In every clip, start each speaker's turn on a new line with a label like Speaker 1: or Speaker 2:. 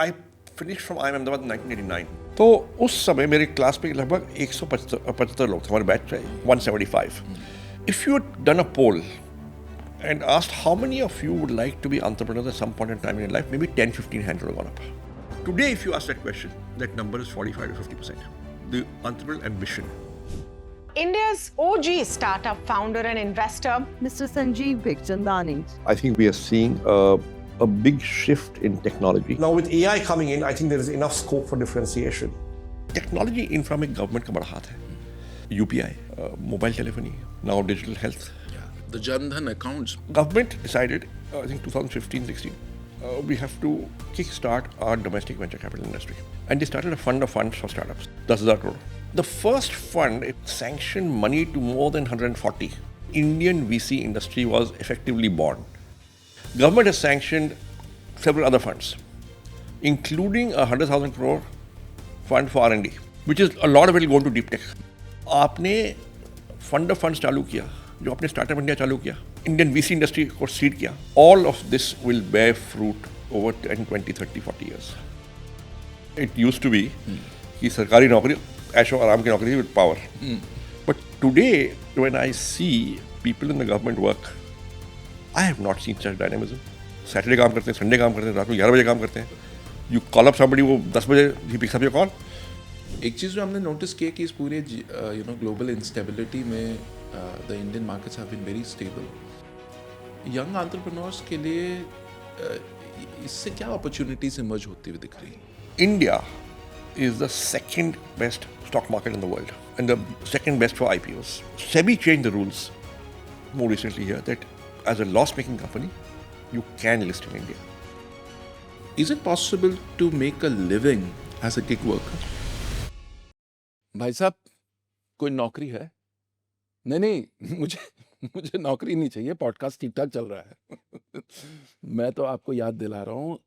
Speaker 1: I finished from IIM Ahmedabad in 1989. तो उस समय मेरे क्लास में लगभग 175 लोग थे, हमारे बैच में 175. If you had done a poll and asked how many of you would like to be entrepreneurs at some point in time in your life, maybe 10-15 hands would have gone up. Today, if you ask that question, that number is 45 to 50%. The entrepreneurial ambition.
Speaker 2: India's OG startup founder and investor,
Speaker 3: Mr. Sanjeev Bikhchandani.
Speaker 1: I think we are seeing a big shift in technology. Now with AI coming in, I think there is enough scope for differentiation. Technology infra में government का बड़ा हाथ है. UPI, mobile telephony, now digital health.
Speaker 4: Yeah. The Jan Dhan accounts.
Speaker 1: Government decided, I think 2015-16, we have to kickstart our domestic venture capital industry. And they started a fund of funds for startups, 10,000 crore. The first fund sanctioned money to more than 140. Indian VC industry was effectively born. Government has sanctioned several other funds, including a 100,000 crore fund for R&D, which is a lot of it will go into deep tech. आपने fund of funds चालू किया, जो आपने startup India चालू किया, Indian VC industry को seed किया, all of this will bear fruit over 10, 20, 30, 40 years. It used to be कि सरकारी नौकरी ऐशो आराम की नौकरी with power. But today, when I see people in the government work, I have not seen such dynamism. Saturday काम करते हैं, Sunday काम करते हैं, रात को 11 बजे काम करते हैं. You call up somebody, वो 10 बजे he picks up your call.
Speaker 4: एक चीज़ जो हमने नोटिस किया कि इस पूरे ग्लोबल इंस्टेबिलिटी में the Indian markets have been very stable. Young entrepreneurs के लिए इससे क्या अपॉर्चुनिटीज इमर्ज होती हुई दिख रही है?
Speaker 1: India is the second best stock market in the world and the second best for IPOs. SEBI changed the rules more recently here that as a loss-making company, you can list in India.
Speaker 4: Is it possible to make a living as a gig worker? भाई साहब, कोई नौकरी है? नहीं, मुझे नौकरी नहीं चाहिए. पॉडकास्ट ठीक ठाक चल रहा है. मैं तो आपको याद दिला रहा हूँ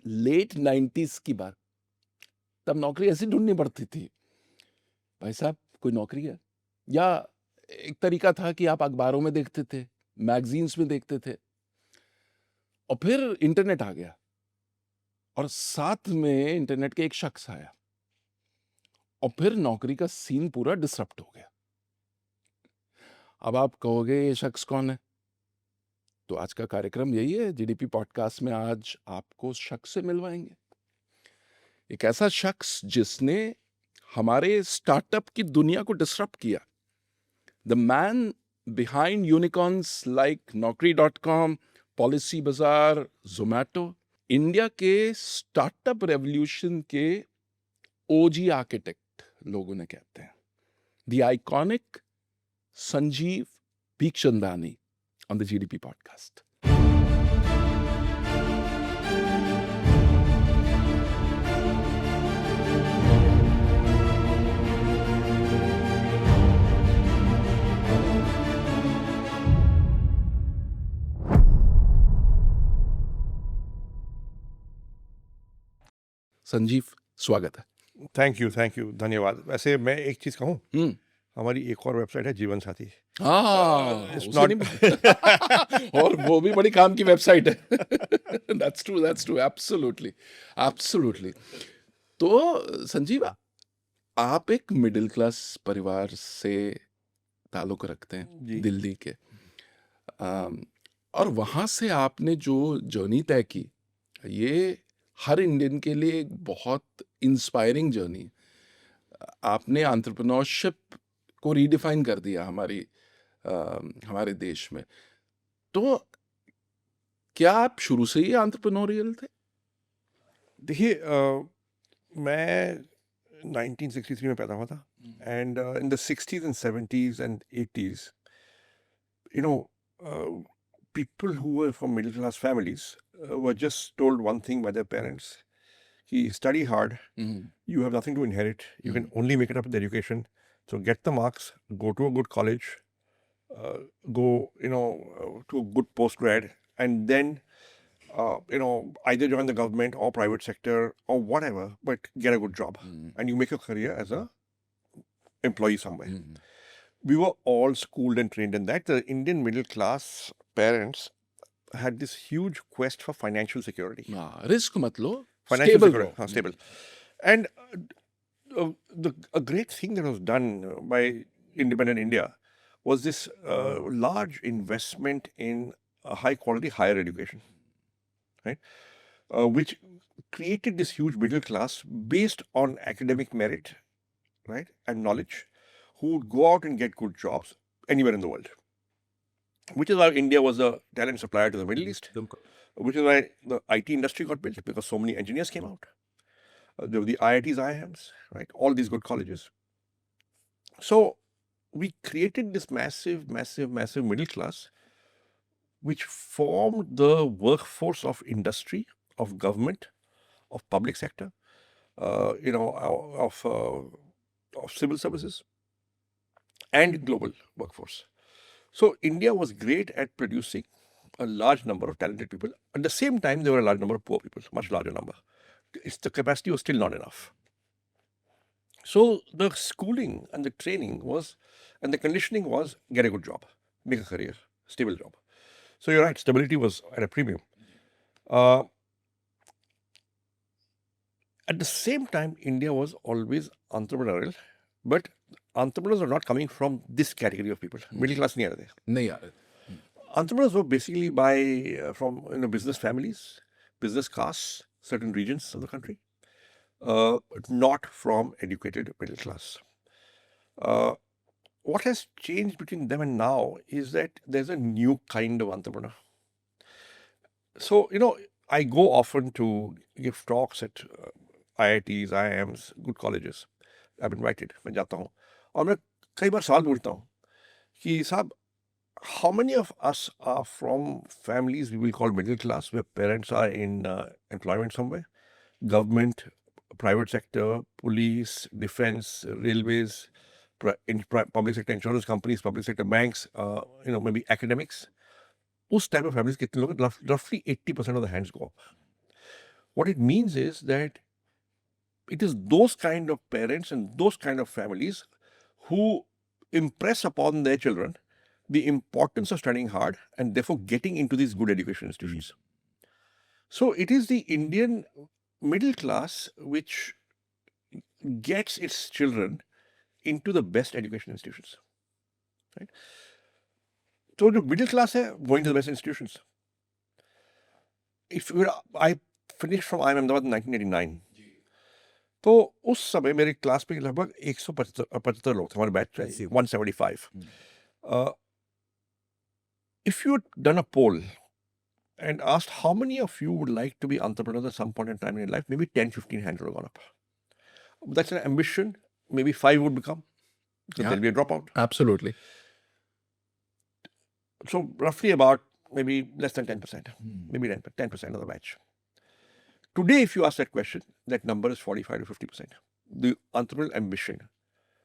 Speaker 4: लेट 90s की बात. तब नौकरी ऐसी ढूंढनी पड़ती थी. भाई साहब, कोई नौकरी है? या एक तरीका था कि आप अखबारों में देखते थे, मैगजीन्स में देखते थे, और फिर इंटरनेट आ गया और साथ में इंटरनेट के एक शख्स आया और फिर नौकरी का सीन पूरा डिसरप्ट हो गया. अब आप कहोगे ये शख्स कौन है? तो आज का कार्यक्रम यही है. जीडीपी पॉडकास्ट में आज आपको उस शख्स से मिलवाएंगे. एक ऐसा शख्स जिसने हमारे स्टार्टअप की दुनिया को डिसरप्ट किया. The man behind unicorns like Naukri.com, policy बाजार, जोमैटो. इंडिया के स्टार्टअप रेवोल्यूशन के ओजी आर्किटेक्ट लोगों ने कहते हैं. The iconic Sanjeev Bikhchandani on the GDP podcast. Sanjeev, स्वागत है.
Speaker 1: थैंक यू, धन्यवाद. वैसे मैं एक चीज़ कहूँ, हमारी एक और वेबसाइट है जीवन साथी.
Speaker 4: और वो भी बड़ी काम की वेबसाइट है. That's true, absolutely. तो संजीव, आप एक मिडिल क्लास परिवार से ताल्लुक रखते हैं, दिल्ली के, और वहाँ से आपने जो जर्नी तय की, ये हर इंडियन के लिए एक बहुत इंस्पायरिंग जर्नी. आपने एंटरप्रेन्योरशिप को रीडिफाइन कर दिया हमारे देश में. तो क्या आप शुरू से ही एंटरप्रेन्योरियल थे?
Speaker 1: देखिए, मैं 1963 में पैदा हुआ था, and in the 60s and 70s and 80s, you know, people who were from middle class families were just told one thing by their parents, कि study hard, you have nothing to inherit, you can only make it up with education, so get the marks, go to a good college, go to a good postgrad, and then either join the government or private sector or whatever, but get a good job, and you make a career as a employee somewhere. We were all schooled and trained in that. The Indian middle class parents had this huge quest for financial security.
Speaker 4: Risk मत लो,
Speaker 1: Financial
Speaker 4: Stable
Speaker 1: security,
Speaker 4: rao.
Speaker 1: stable. And a great thing that was done by independent India was this large investment in high quality higher education, right? Which created this huge middle class based on academic merit, right, and knowledge, who would go out and get good jobs anywhere in the world. Which is why India was a talent supplier to the Middle East. Which is why the IT industry got built, because so many engineers came out. There were the IITs, IIMs, right? All these good colleges. So we created this massive middle class, which formed the workforce of industry, of government, of public sector, of civil services, and global workforce. So India was great at producing a large number of talented people. At the same time, there were a large number of poor people, much larger number. The capacity was still not enough. So the schooling and the training was, and the conditioning was, get a good job, make a career, stable job. So you're right, stability was at a premium. At the same time, India was always entrepreneurial, but entrepreneurs are not coming from this category of people. Middle class nahi aa rahe.
Speaker 4: नहीं आ रहे.
Speaker 1: Entrepreneurs were basically from business families, business castes, certain regions of the country, not from educated middle class. What has changed between them and now is that there's a new kind of entrepreneur. So, I go often to give talks at IITs, IIMs, good colleges. I've been invited. मैं जाता हूँ और मैं कई बार सवाल पूछता हूँ कि साहब, how many of us are from families we will call middle class, where parents are in employment somewhere, government, private sector, police, defense, railways, public sector insurance companies, public sector banks, maybe academics. Us type of families, kitne log, roughly 80% of the hands go up. What it means is that it is those kind of parents and those kind of families who impress upon their children the importance of studying hard and therefore getting into these good education institutions. So it is the Indian middle class which gets its children into the best education institutions, right? So the middle class hai going to the best institutions. I finished from IIM Ahmedabad in 1989. तो उस समय मेरे class में लगभग 175 लोग थे, हमारे batch थे 175. If you had done a poll and asked how many of you would like to be entrepreneurs at some point in time in your life, maybe 10-15 hands would have gone up. That's an ambition. Maybe 5 would become. So there'll be a dropout.
Speaker 4: Absolutely.
Speaker 1: So roughly about maybe less than 10%, maybe 10% of the batch. Today, if you ask that question, that number is 45 to 50%. The entrepreneurial ambition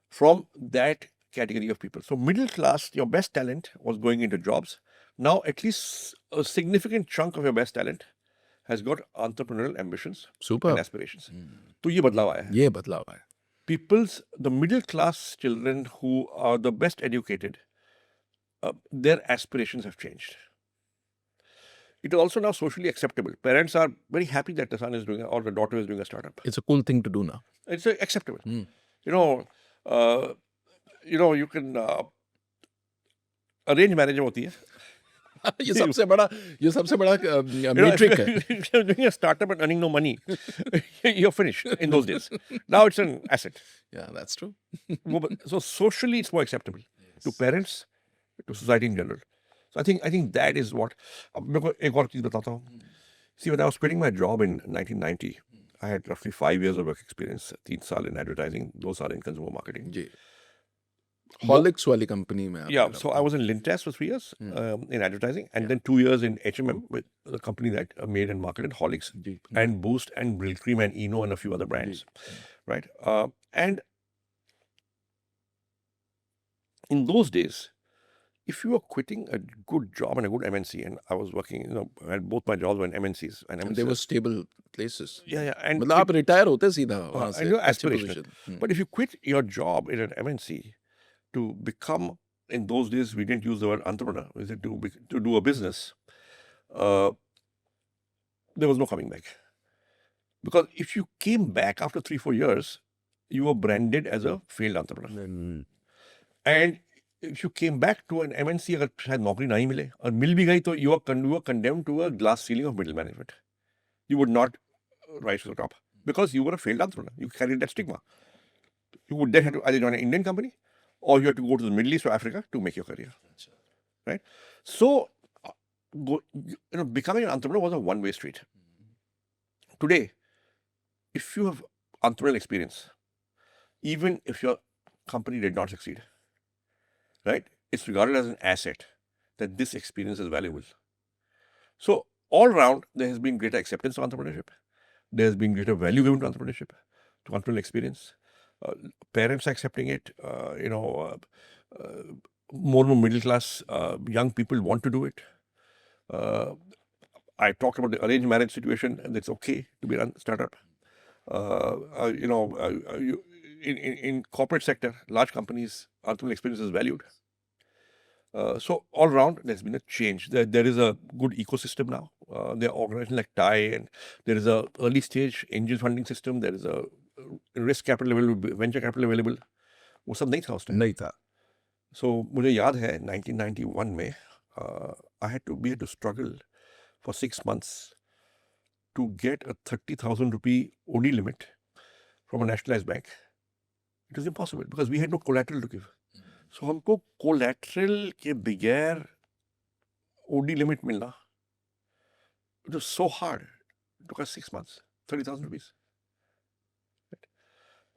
Speaker 1: from that category of people. So middle class, your best talent was going into jobs. Now at least a significant chunk of your best talent has got entrepreneurial ambitions and aspirations. So ये बदलाव आया है.
Speaker 4: ये बदलाव आया.
Speaker 1: The middle class children who are the best educated, their aspirations have changed. It is also now socially acceptable. Parents are very happy that the son is doing or the daughter is doing a startup.
Speaker 4: It's a cool thing to do now.
Speaker 1: It's acceptable. You can arrange marriage होती है.
Speaker 4: ये सबसे बड़ा metric है.
Speaker 1: Doing a startup and earning no money, you're finished in those days. Now it's an asset.
Speaker 4: Yeah, that's true.
Speaker 1: So socially, it's more acceptable to parents, to society in general. So I think that is what. मैं को एक और चीज बताता हूँ. See, when I was quitting my job in 1990, I had roughly 5 years of work experience. 3 साल in advertising, 2 साल in consumer marketing.
Speaker 4: Ji. Horlicks वाली company में.
Speaker 1: Yeah, so I was in Lintas for 3 years in advertising, and then 2 years in H&M with the company that made and marketed Horlicks and Boost and Brill Cream and Eno and a few other brands, right? And in those days, if you were quitting a good job in a good MNC, and I was working, I had both my jobs were in MNCs. And
Speaker 4: they were stable places.
Speaker 1: Yeah. And
Speaker 4: मतलब आप retire होते सीधा वहाँ से.
Speaker 1: And you're aspirational. But if you quit your job in an MNC to become, in those days, we didn't use the word entrepreneur. We said to do a business. There was no coming back. Because if you came back after 3-4 years, you were branded as a failed entrepreneur. And if you came back to an MNC, अगर शायद नौकरी नहीं मिले और मिल भी गई तो you were condemned to a glass ceiling of middle management. You would not rise to the top because you were a failed entrepreneur. You carried that stigma. You would then have to either join an Indian company or you had to go to the Middle East or Africa to make your career. Right? So, becoming an entrepreneur was a one-way street. Today, if you have entrepreneurial experience, even if your company did not succeed, right, it's regarded as an asset that this experience is valuable. So, all around, there has been greater acceptance of entrepreneurship. There has been greater value given to entrepreneurship, to entrepreneurial experience. Parents are accepting it. More and more middle class young people want to do it. I talked about the arranged marriage situation, and it's okay to be a startup. In corporate sector, large companies, entrepreneurial experience is valued. So all around, there's been a change. There is a good ecosystem now. There are organizations like TIE, and there is a early stage angel funding system. There is a risk capital available, venture capital available. वो सब नहीं था उस time.
Speaker 4: नहीं था.
Speaker 1: So मुझे याद है 1991 में I had to struggle for 6 months to get a 30,000 rupee OD limit from a nationalized bank. It was impossible because we had no collateral to give. So हमको collateral के बगैर OD limit मिलना, it was so hard. It took us 6 months, 30,000 rupees.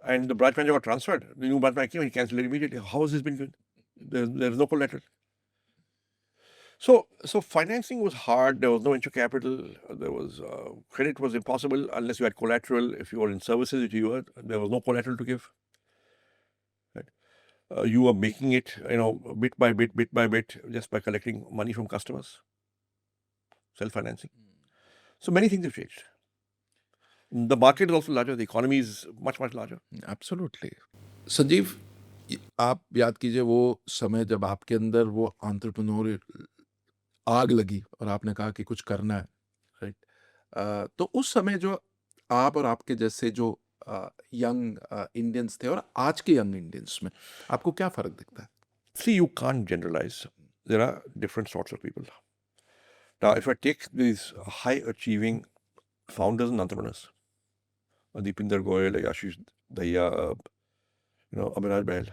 Speaker 1: And the branch manager got transferred. The new branch manager came and he cancelled it immediately. How has this been good? There's no collateral. So financing was hard. There was no venture capital. There was credit was impossible unless you had collateral. If you were in services, there was no collateral to give. Right? You were making it, bit by bit, just by collecting money from customers. Self-financing. So many things have changed. The market is also larger. The economy is much, much larger.
Speaker 4: Absolutely. Sanjeev, आप याद कीजिए वो समय जब आपके अंदर वो entrepreneurial आग लगी और आपने कहा कि कुछ करना है, राइट? तो उस समय जो आप और आपके जैसे जो यंग इंडियंस थे और आज के यंग इंडियंस में आपको क्या फर्क दिखता है?
Speaker 1: See, you can't generalize. There are different sorts of people. Now, if I take these high-achieving founders and entrepreneurs, Deepinder Goyal, Ashish Dahiya, Abhiraj Bahl,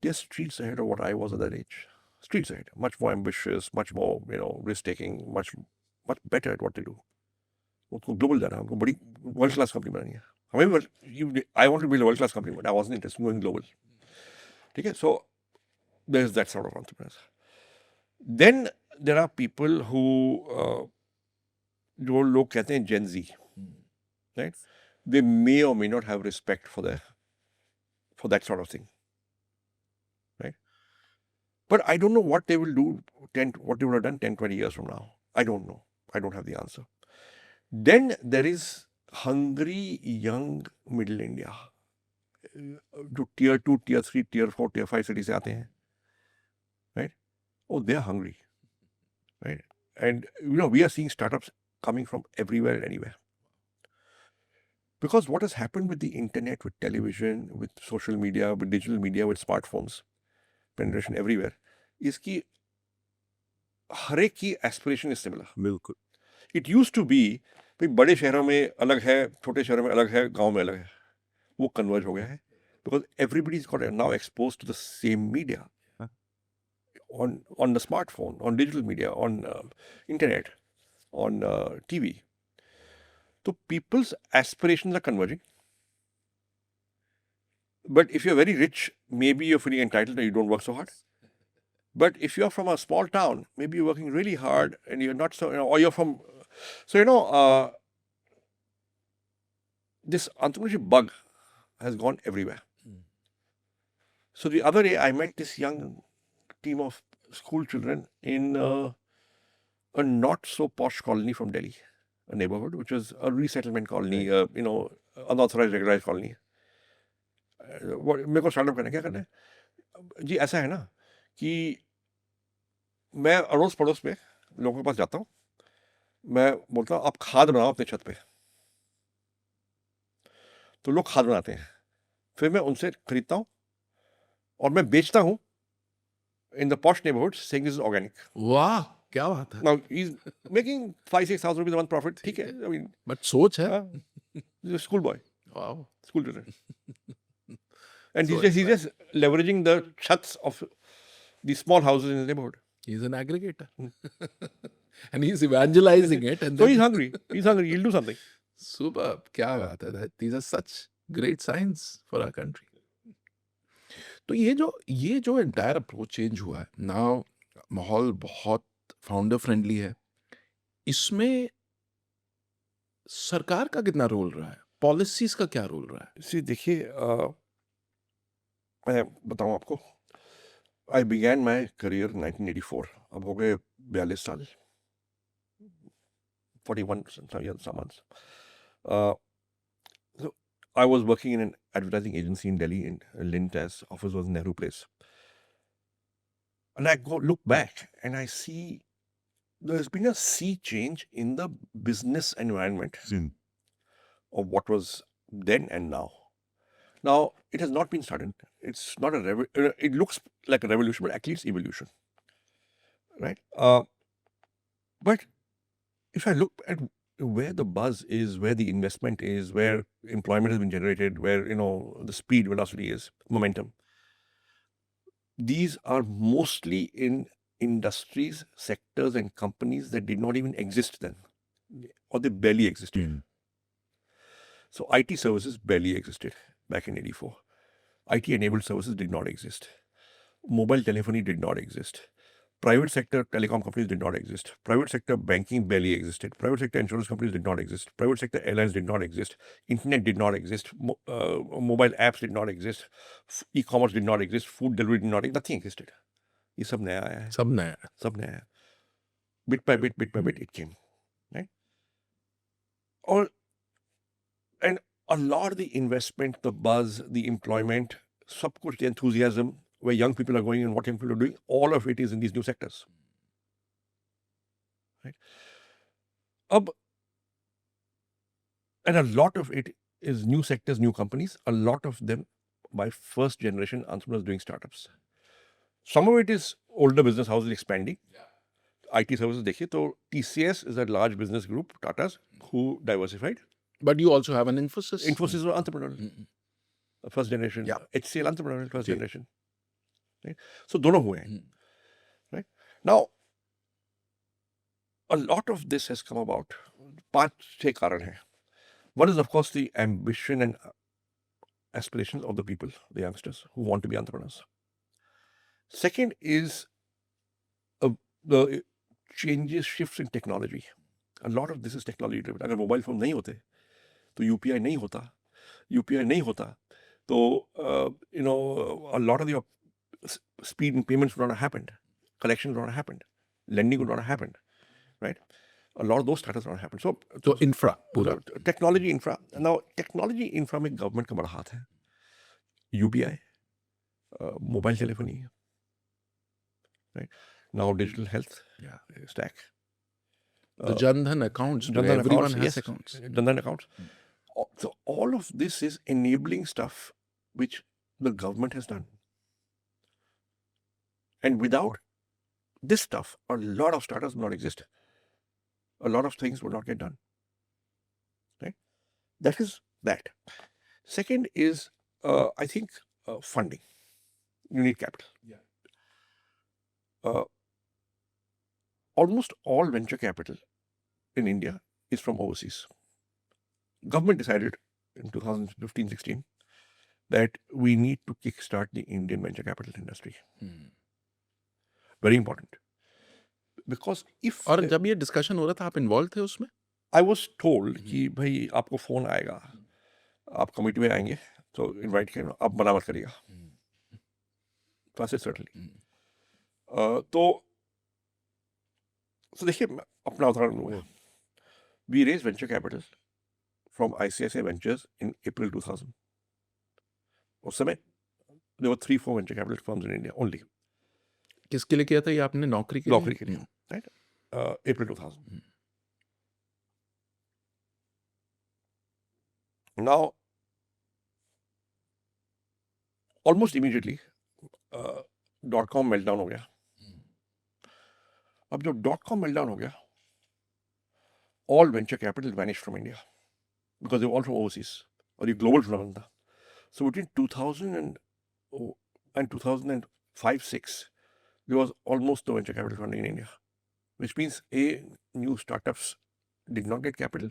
Speaker 1: they're streets ahead of what I was at that age. Streets ahead. Much more ambitious, much more, risk-taking, much better at what they do. उनको global जाना है, उनको बड़ी world-class company बनानी है. I wanted to build a world-class company, but I wasn't interested in going global. Okay? So, there's that sort of entrepreneurs. Then there are people who जो लोग कहते हैं Gen Z, right? They may or may not have respect for that sort of thing, right? But I don't know what they will do, what they would have done 10, 20 years from now. I don't know. I don't have the answer. Then there is hungry young middle India, जो tier 2, tier 3, tier 4, tier 5 cities से आते हैं, right? Oh, they are hungry, right? And we are seeing startups coming from everywhere and anywhere. Because what has happened with the internet, with television, with social media, with digital media, with smartphones, penetration everywhere, is कि हर एक की aspiration is similar.
Speaker 4: बिल्कुल.
Speaker 1: It used to be भाई बड़े शहरों में अलग है, छोटे शहरों में अलग है, गांव में अलग है. वो converge हो गया है. Because everybody's got now exposed to the same media. On the smartphone, on digital media, on internet, on TV. So people's aspirations are converging. But if you're very rich, maybe you're feeling entitled and you don't work so hard. But if you're from a small town, maybe you're working really hard and you're not so, or you're from, so this entrepreneurship bug has gone everywhere. So the other day I met this young team of school children in a not so posh colony from Delhi, a neighborhood which was a resettlement colony, unauthorized regularized colony. मेरे को startup करना है, क्या करना है जी? ऐसा है ना कि मैं अड़ोस पड़ोस में लोगों के पास जाता हूँ, मैं बोलता हूँ आप खाद बनाओ अपने छत पे, तो लोग खाद बनाते हैं, फिर मैं उनसे खरीदता हूँ और मैं बेचता हूँ in the posh neighborhoods saying this is organic.
Speaker 4: वाह, क्या बात है.
Speaker 1: Now he's making 5,000-6,000 rupees a month profit. ठीक है, I mean,
Speaker 4: बट सोच है.
Speaker 1: he's a schoolboy,
Speaker 4: वाह.
Speaker 1: school children, and
Speaker 4: So
Speaker 1: he's just leveraging the chats of the small houses in his neighborhood.
Speaker 4: He's an aggregator. And he's evangelizing it. And
Speaker 1: So
Speaker 4: then
Speaker 1: he's hungry. He's hungry. He'll do something.
Speaker 4: Superb. क्या बात है. These are such great signs for our country. तो ये जो entire approach change हुआ है now, माहौल बहुत फाउंडर फ्रेंडली है. इसमें सरकार का कितना रोल रहा है, पॉलिसीज का क्या रोल रहा है?
Speaker 1: See, देखिए, मैं बताऊं आपको, I began my career in 1984. अब हो गए 42 साल, 41 some months. So I was working in an advertising agency in Delhi, in Lintas. Office was in Nehru Place. And I look back and I see there's been a sea change in the business environment of what was then and now. Now, it has not been sudden. It's not it looks like a revolution, but actually it's evolution. Right? But if I look at where the buzz is, where the investment is, where employment has been generated, where, the speed, velocity is, momentum, these are mostly in industries, sectors, and companies that did not even exist then, or they barely existed. So IT services barely existed back in 84. IT-enabled services did not exist. Mobile telephony did not exist. Private sector telecom companies did not exist. Private sector banking barely existed. Private sector insurance companies did not exist. Private sector airlines did not exist. Internet did not exist. Mobile apps did not exist. E-commerce did not exist. Food delivery did not exist. Nothing existed. ये सब नया आया है. सब नया है. Bit by bit it came. Right? And a lot of the investment, the buzz, the employment, सब कुछ, the enthusiasm, where young people are going and what young people are doing, all of it is in these new sectors. Right? And a lot of it is new sectors, new companies, a lot of them by first generation entrepreneurs doing startups. Some of it is older business houses expanding. IT services, देखिए तो TCS is a large business group, Tata's, who diversified.
Speaker 4: But you also have an Infosys.
Speaker 1: Infosys was entrepreneurial. First generation.
Speaker 4: Yeah.
Speaker 1: HCL entrepreneurial, first generation. Right? So दोनों हुए हैं. Right? Now, a lot of this has come about. 5-6 कारण हैं. One is, of course, the ambition and aspirations of the people, the youngsters who want to be entrepreneurs. Second is the changes, shifts in technology. A lot of this is technology driven. अगर mobile phone नहीं होते तो UPI नहीं होता. UPI नहीं होता तो a lot of the speed in payments would not have happened. Collections would not have happened. Lending would not have happened. Right? A lot of those startups would not have happened.
Speaker 4: So infra पूरा.
Speaker 1: Technology infra. Now technology infra में government का बड़ा हाथ है. UPI, mobile telephony, right? Now digital health stack.
Speaker 4: The Jan Dhan accounts.
Speaker 1: Jan Dhan
Speaker 4: Everyone
Speaker 1: accounts,
Speaker 4: has
Speaker 1: yes.
Speaker 4: accounts.
Speaker 1: Jan Dhan accounts. So all of this is enabling stuff which the government has done. And without this stuff, a lot of startups would not exist. A lot of things would not get done. Right? That is that. Second is, I think, funding. You need capital. Almost all venture capital in India is from overseas. Government decided in 2015-16 that we need to kickstart the Indian venture capital industry. Very important. Because if...
Speaker 4: और जब ये discussion हो रहा था आप involve थे उसमें?
Speaker 1: I was told कि भाई आपको फोन आएगा, आप कमिटी में आएंगे तो इनवाइट करें, आप मना मत करिएगा. certainly. तो देखिए अपना उदाहरण लूँगा. We raised venture capital from ICICI Ventures in April 2000. उस समय there were 3-4 venture capital firms in India only.
Speaker 4: किसके लिए किया था ये आपने? नौकरी के लिए?
Speaker 1: नौकरी के लिए, right? April 2000. Now, almost immediately .com meltdown हो गया. अब जब .com meltdown हो गया, all venture capital vanished from India because they were all from overseas और ये global phenomenon था. So between 2000 and 2005-6, there was almost no venture capital funding in India, which means new startups did not get capital.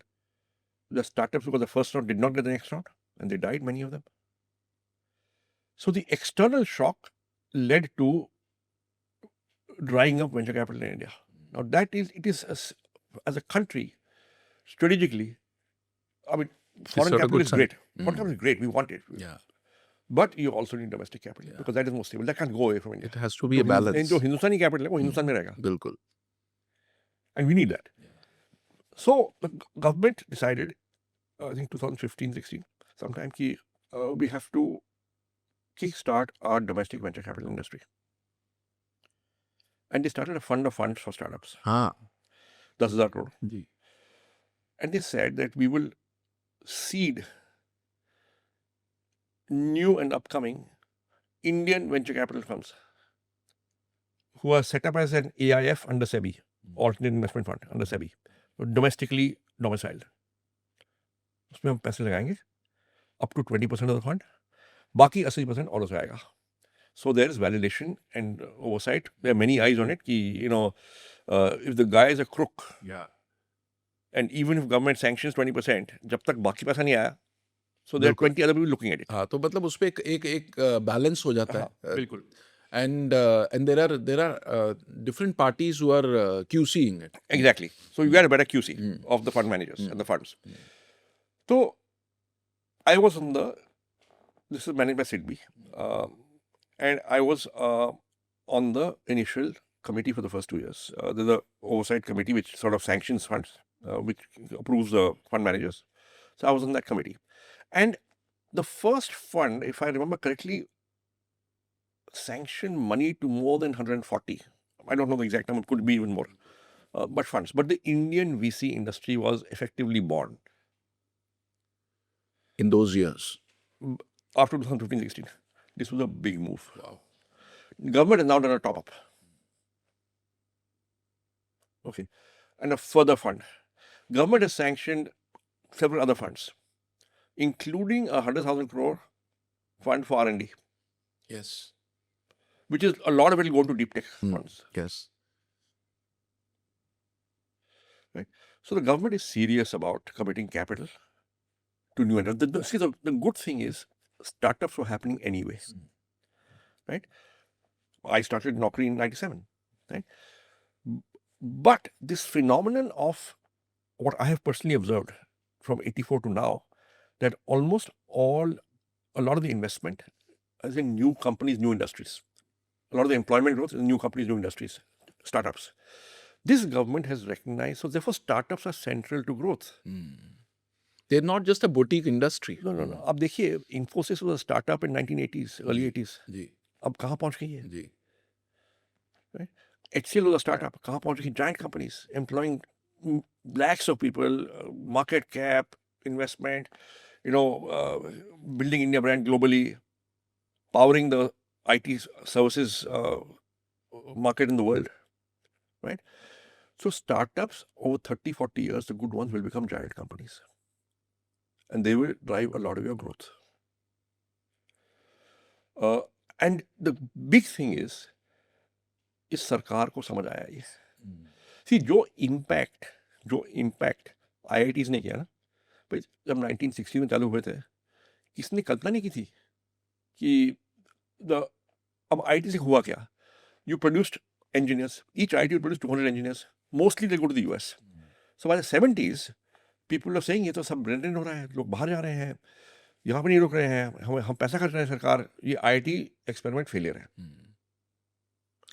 Speaker 1: The startups, because the first round did not get the next round, and they died, many of them. So the external shock led to drying up venture capital in India. Now as a country, strategically, I mean, foreign
Speaker 4: not a
Speaker 1: capital
Speaker 4: good
Speaker 1: is
Speaker 4: sign.
Speaker 1: great. Foreign capital is great. We want it.
Speaker 4: Yeah.
Speaker 1: But you also need domestic capital because that is more stable. That can't go away from India.
Speaker 4: It has to be a balance.
Speaker 1: जो हिंदुस्तानी capital है वो हिंदुस्तान में रहेगा.
Speaker 4: बिल्कुल.
Speaker 1: And we need that. So the government decided, I think 2015-16, sometime कि we have to kickstart our domestic venture capital industry. And they started a fund of funds for startups.
Speaker 4: हाँ.
Speaker 1: 10,000 crore.
Speaker 4: Ji.
Speaker 1: And they said that we will seed new and upcoming Indian venture capital firms who are set up as an AIF under SEBI, Alternate Investment Fund under SEBI, domestically domiciled. उसमें हम पैसे लगाएंगे up to 20% of the fund, बाकी 80% और उसमें आएगा. So there is validation and oversight. There are many eyes on it. कि, if the guy is a crook,
Speaker 4: Yeah.
Speaker 1: and even if government sanctions 20%, जब तक बाकी पैसा नहीं आया, so there are 20 other people looking at it.
Speaker 4: हाँ, तो मतलब उसपे एक बैलेंस हो जाता है.
Speaker 1: बिल्कुल.
Speaker 4: And there are different parties who are QCing it.
Speaker 1: Exactly. So you get a better QC of the fund managers and the funds. So I was this is managed by SIDBI, and I was on the initial committee for the first 2 years. There's the oversight committee which sort of sanctions funds, which approves the fund managers. So I was on that committee. And the first fund, if I remember correctly, sanctioned money to more than 140. I don't know the exact number, it could be even more. But funds. But the Indian VC industry was effectively born.
Speaker 4: In those years.
Speaker 1: After 2015-16. This was a big move.
Speaker 4: Wow.
Speaker 1: Government has now done a top-up. Okay. And a further fund. Government has sanctioned several other funds, including a 100,000 crore fund for R&D.
Speaker 4: Yes.
Speaker 1: Which is, a lot of it will go into deep tech funds.
Speaker 4: Yes.
Speaker 1: Right. So the government is serious about committing capital to new endeavors. See, the good thing is startups were happening anyway. Right. I started Naukri in 97. Right. But this phenomenon of what I have personally observed from 84 to now, that almost a lot of the investment is in new companies, new industries. A lot of the employment growth is in new companies, new industries, startups. This government has recognized, so therefore startups are central to growth.
Speaker 4: They're not just a boutique industry.
Speaker 1: No. अब देखिए, Infosys was a startup in 1980s, early 80s.
Speaker 4: जी.
Speaker 1: अब कहाँ पहुँच गई है?
Speaker 4: जी.
Speaker 1: Right? HCL was a startup. कहाँ पहुँच गई? Giant companies employing lakhs of people, market cap, investment, building India brand globally, powering the IT services market in the world, right? So startups over 30, 40 years, the good ones will become giant companies. And they will drive a lot of your growth. And the big thing is सरकार को समझ आया ये. See, जो impact IITs ने किया ना, भाई जब 1960 में चालू हुए थे, किसने कल्पना नहीं की थी कि अब IIT से हुआ क्या? You produced engineers. Each IIT will produce 200 engineers. Mostly they go to the US. So by the 70s, people are saying ये तो सब ब्रेंडेड हो रहा है, लोग बाहर जा रहे हैं, यहाँ पे नहीं रुक रहे हैं, हम पैसा खर्च रहे हैं सरकार, ये IIT एक्सपेरिमेंट फेलियर है.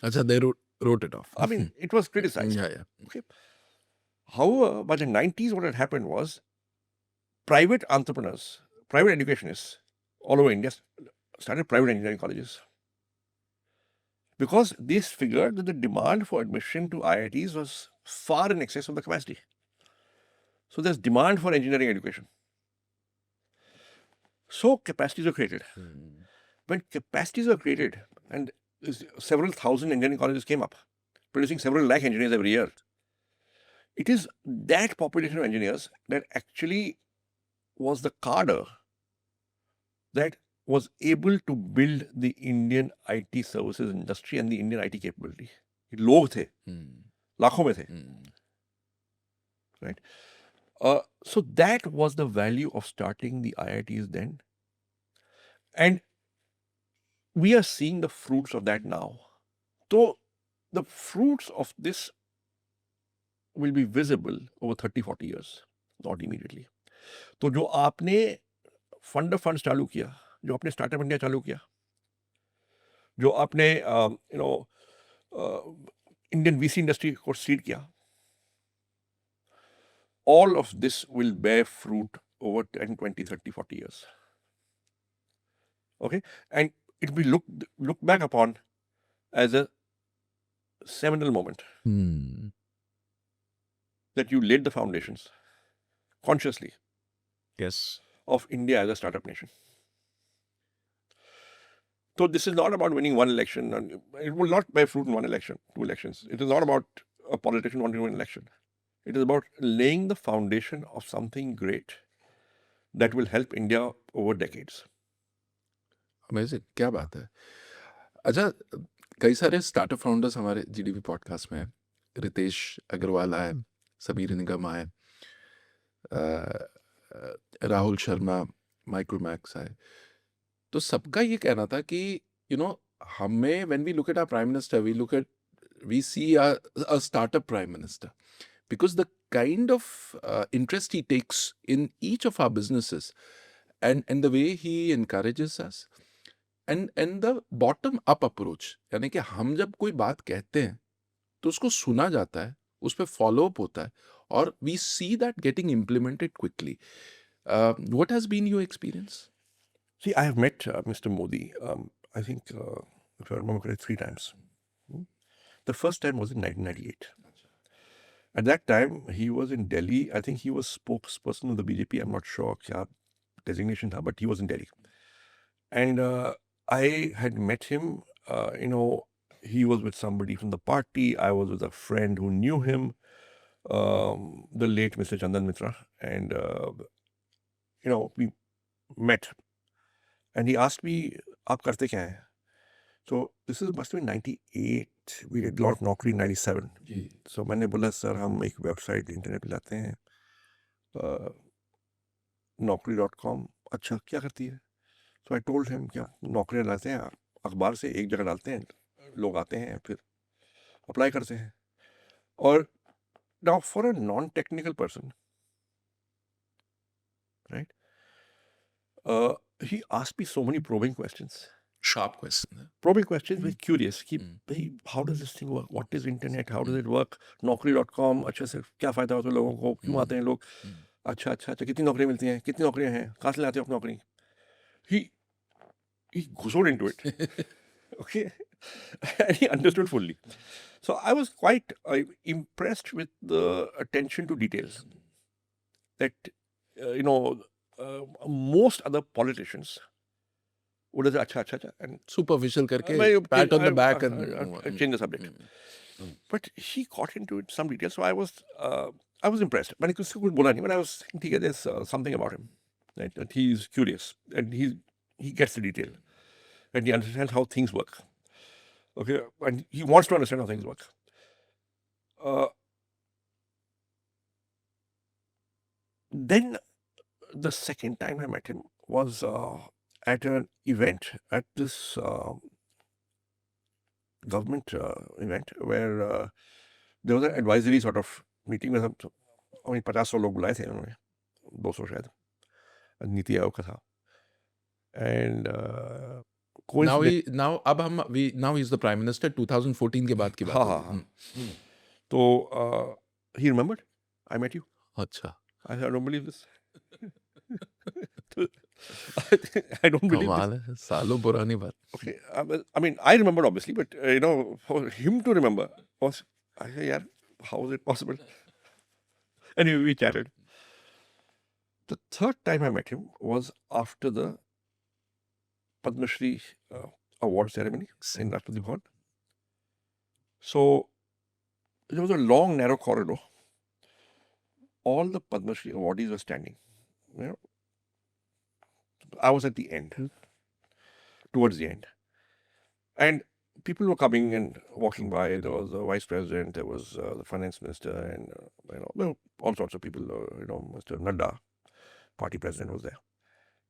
Speaker 4: अच्छा, they wrote it off.
Speaker 1: I mean, it was criticized.
Speaker 4: Yeah.
Speaker 1: Okay. However, by the 90s, what had happened was private entrepreneurs, private educationists all over India started private engineering colleges. Because they figured that the demand for admission to IITs was far in excess of the capacity. So there's demand for engineering education. So capacities are created. when capacities were created and several thousand engineering colleges came up, producing several lakh engineers every year, it is that population of engineers that actually was the cadre that was able to build the Indian IT services industry and the Indian IT capability. लोग थे, लाखों में थे, right? So that was the value of starting the IITs then. And we are seeing the fruits of that now. So the fruits of this will be visible over 30-40 years, not immediately. तो जो आपने fund चालू किया, जो आपने startup India चालू किया, जो आपने इंडियन वीसी इंडस्ट्री को सीड किया, all of this will bear fruit over 10, 20, 30, 40 years. Okay? And it will be looked back upon as a seminal moment that you laid the foundations consciously of India as a startup nation. So this is not about winning one election. And it will not bear fruit in one election, 2 elections. It is not about a politician wanting to win an election. It is about laying the foundation of something great that will help India over decades.
Speaker 4: Amazing, क्या बात है. अच्छा, कई सारे startup founders हमारे GDP podcast में हैं. रितेश अग्रवाल आए, समीर निगम आए, राहुल शर्मा, माइक्रोमैक्स आए. तो सबका ये कहना था कि हमें when we look at our prime minister, we see a startup prime minister, because the kind of interest he takes in each of our businesses and the way he encourages us and the bottom up approach, यानी कि हम जब कोई बात कहते हैं तो उसको सुना जाता है, उस पर फॉलो अप होता है, और we see that getting implemented quickly. What has been your experience?
Speaker 1: See, I have met Mr. Modi, I think, if I remember correctly, 3 times. The first time was in 1998. At that time, he was in Delhi. I think he was spokesperson of the BJP. I'm not sure kya designation tha, but he was in Delhi. And I had met him. He was with somebody from the party. I was with a friend who knew him, the late Mr. Chandan Mitra. And, we met. And he asked me, "Aap karte kya hai?" So this must have been 98. We did launched Naukri in 97. So मैंने बोला, sir हम एक website internet पे लाते हैं, naukri.com. अच्छा, क्या करती है? So I told him क्या नौकरी लाते हैं, अखबार से एक जगह डालते हैं, लोग आते हैं, फिर अप्लाई करते हैं. और now for a non-technical person, right? He asked me so many probing questions.
Speaker 4: Sharp question.
Speaker 1: Probing questions, very curious. How does this thing work? What is internet? How does it work? Naukri.com, अच्छा से क्या फायदा होता है लोगों को? क्यों आते हैं लोग? अच्छा, कितनी नौकरियां मिलती हैं? कितनी नौकरियां हैं? कहाँ से लाते हो अपनी नौकरी? He guzzled into it. Okay? And he understood fully. So I was quite impressed with the attention to details that, most other politicians would have said, अच्छा, and
Speaker 4: Superficial करके, pat on the back and
Speaker 1: change the subject. But he got into it, some details. So I was impressed. मैंने किसी को बोला नहीं, but I was thinking, ठीक है, there's something about him, right? That he's curious and he gets the detail and he understands how things work. Okay, and he wants to understand how things work. Then the second time I met him was at an event, at this government event where there was an advisory sort of meeting with 50 लोग बुलाए थे उन्होंने, 200 शायद, नीति आयोग का था. And
Speaker 4: now he's the prime minister. 2014 के बाद की बात.
Speaker 1: हाँ. तो he remembered, I met you.
Speaker 4: अच्छा.
Speaker 1: I don't believe this. I don't believe
Speaker 4: कमाल है, सालों पुरानी बात.
Speaker 1: Okay, I mean, I remember obviously, but for him to remember was, I said, yaar, how is it possible? Anyway, we chatted. The third time I met him was after the Padma Shri award ceremony in Rashtrapati Bhavan. So there was a long, narrow corridor. All the Padma Shri awardees were standing. You know, I was at the end, towards the end. And people were coming and walking by. There was the vice president, there was the finance minister, and all sorts of people. Mr. Nadda, party president, was there.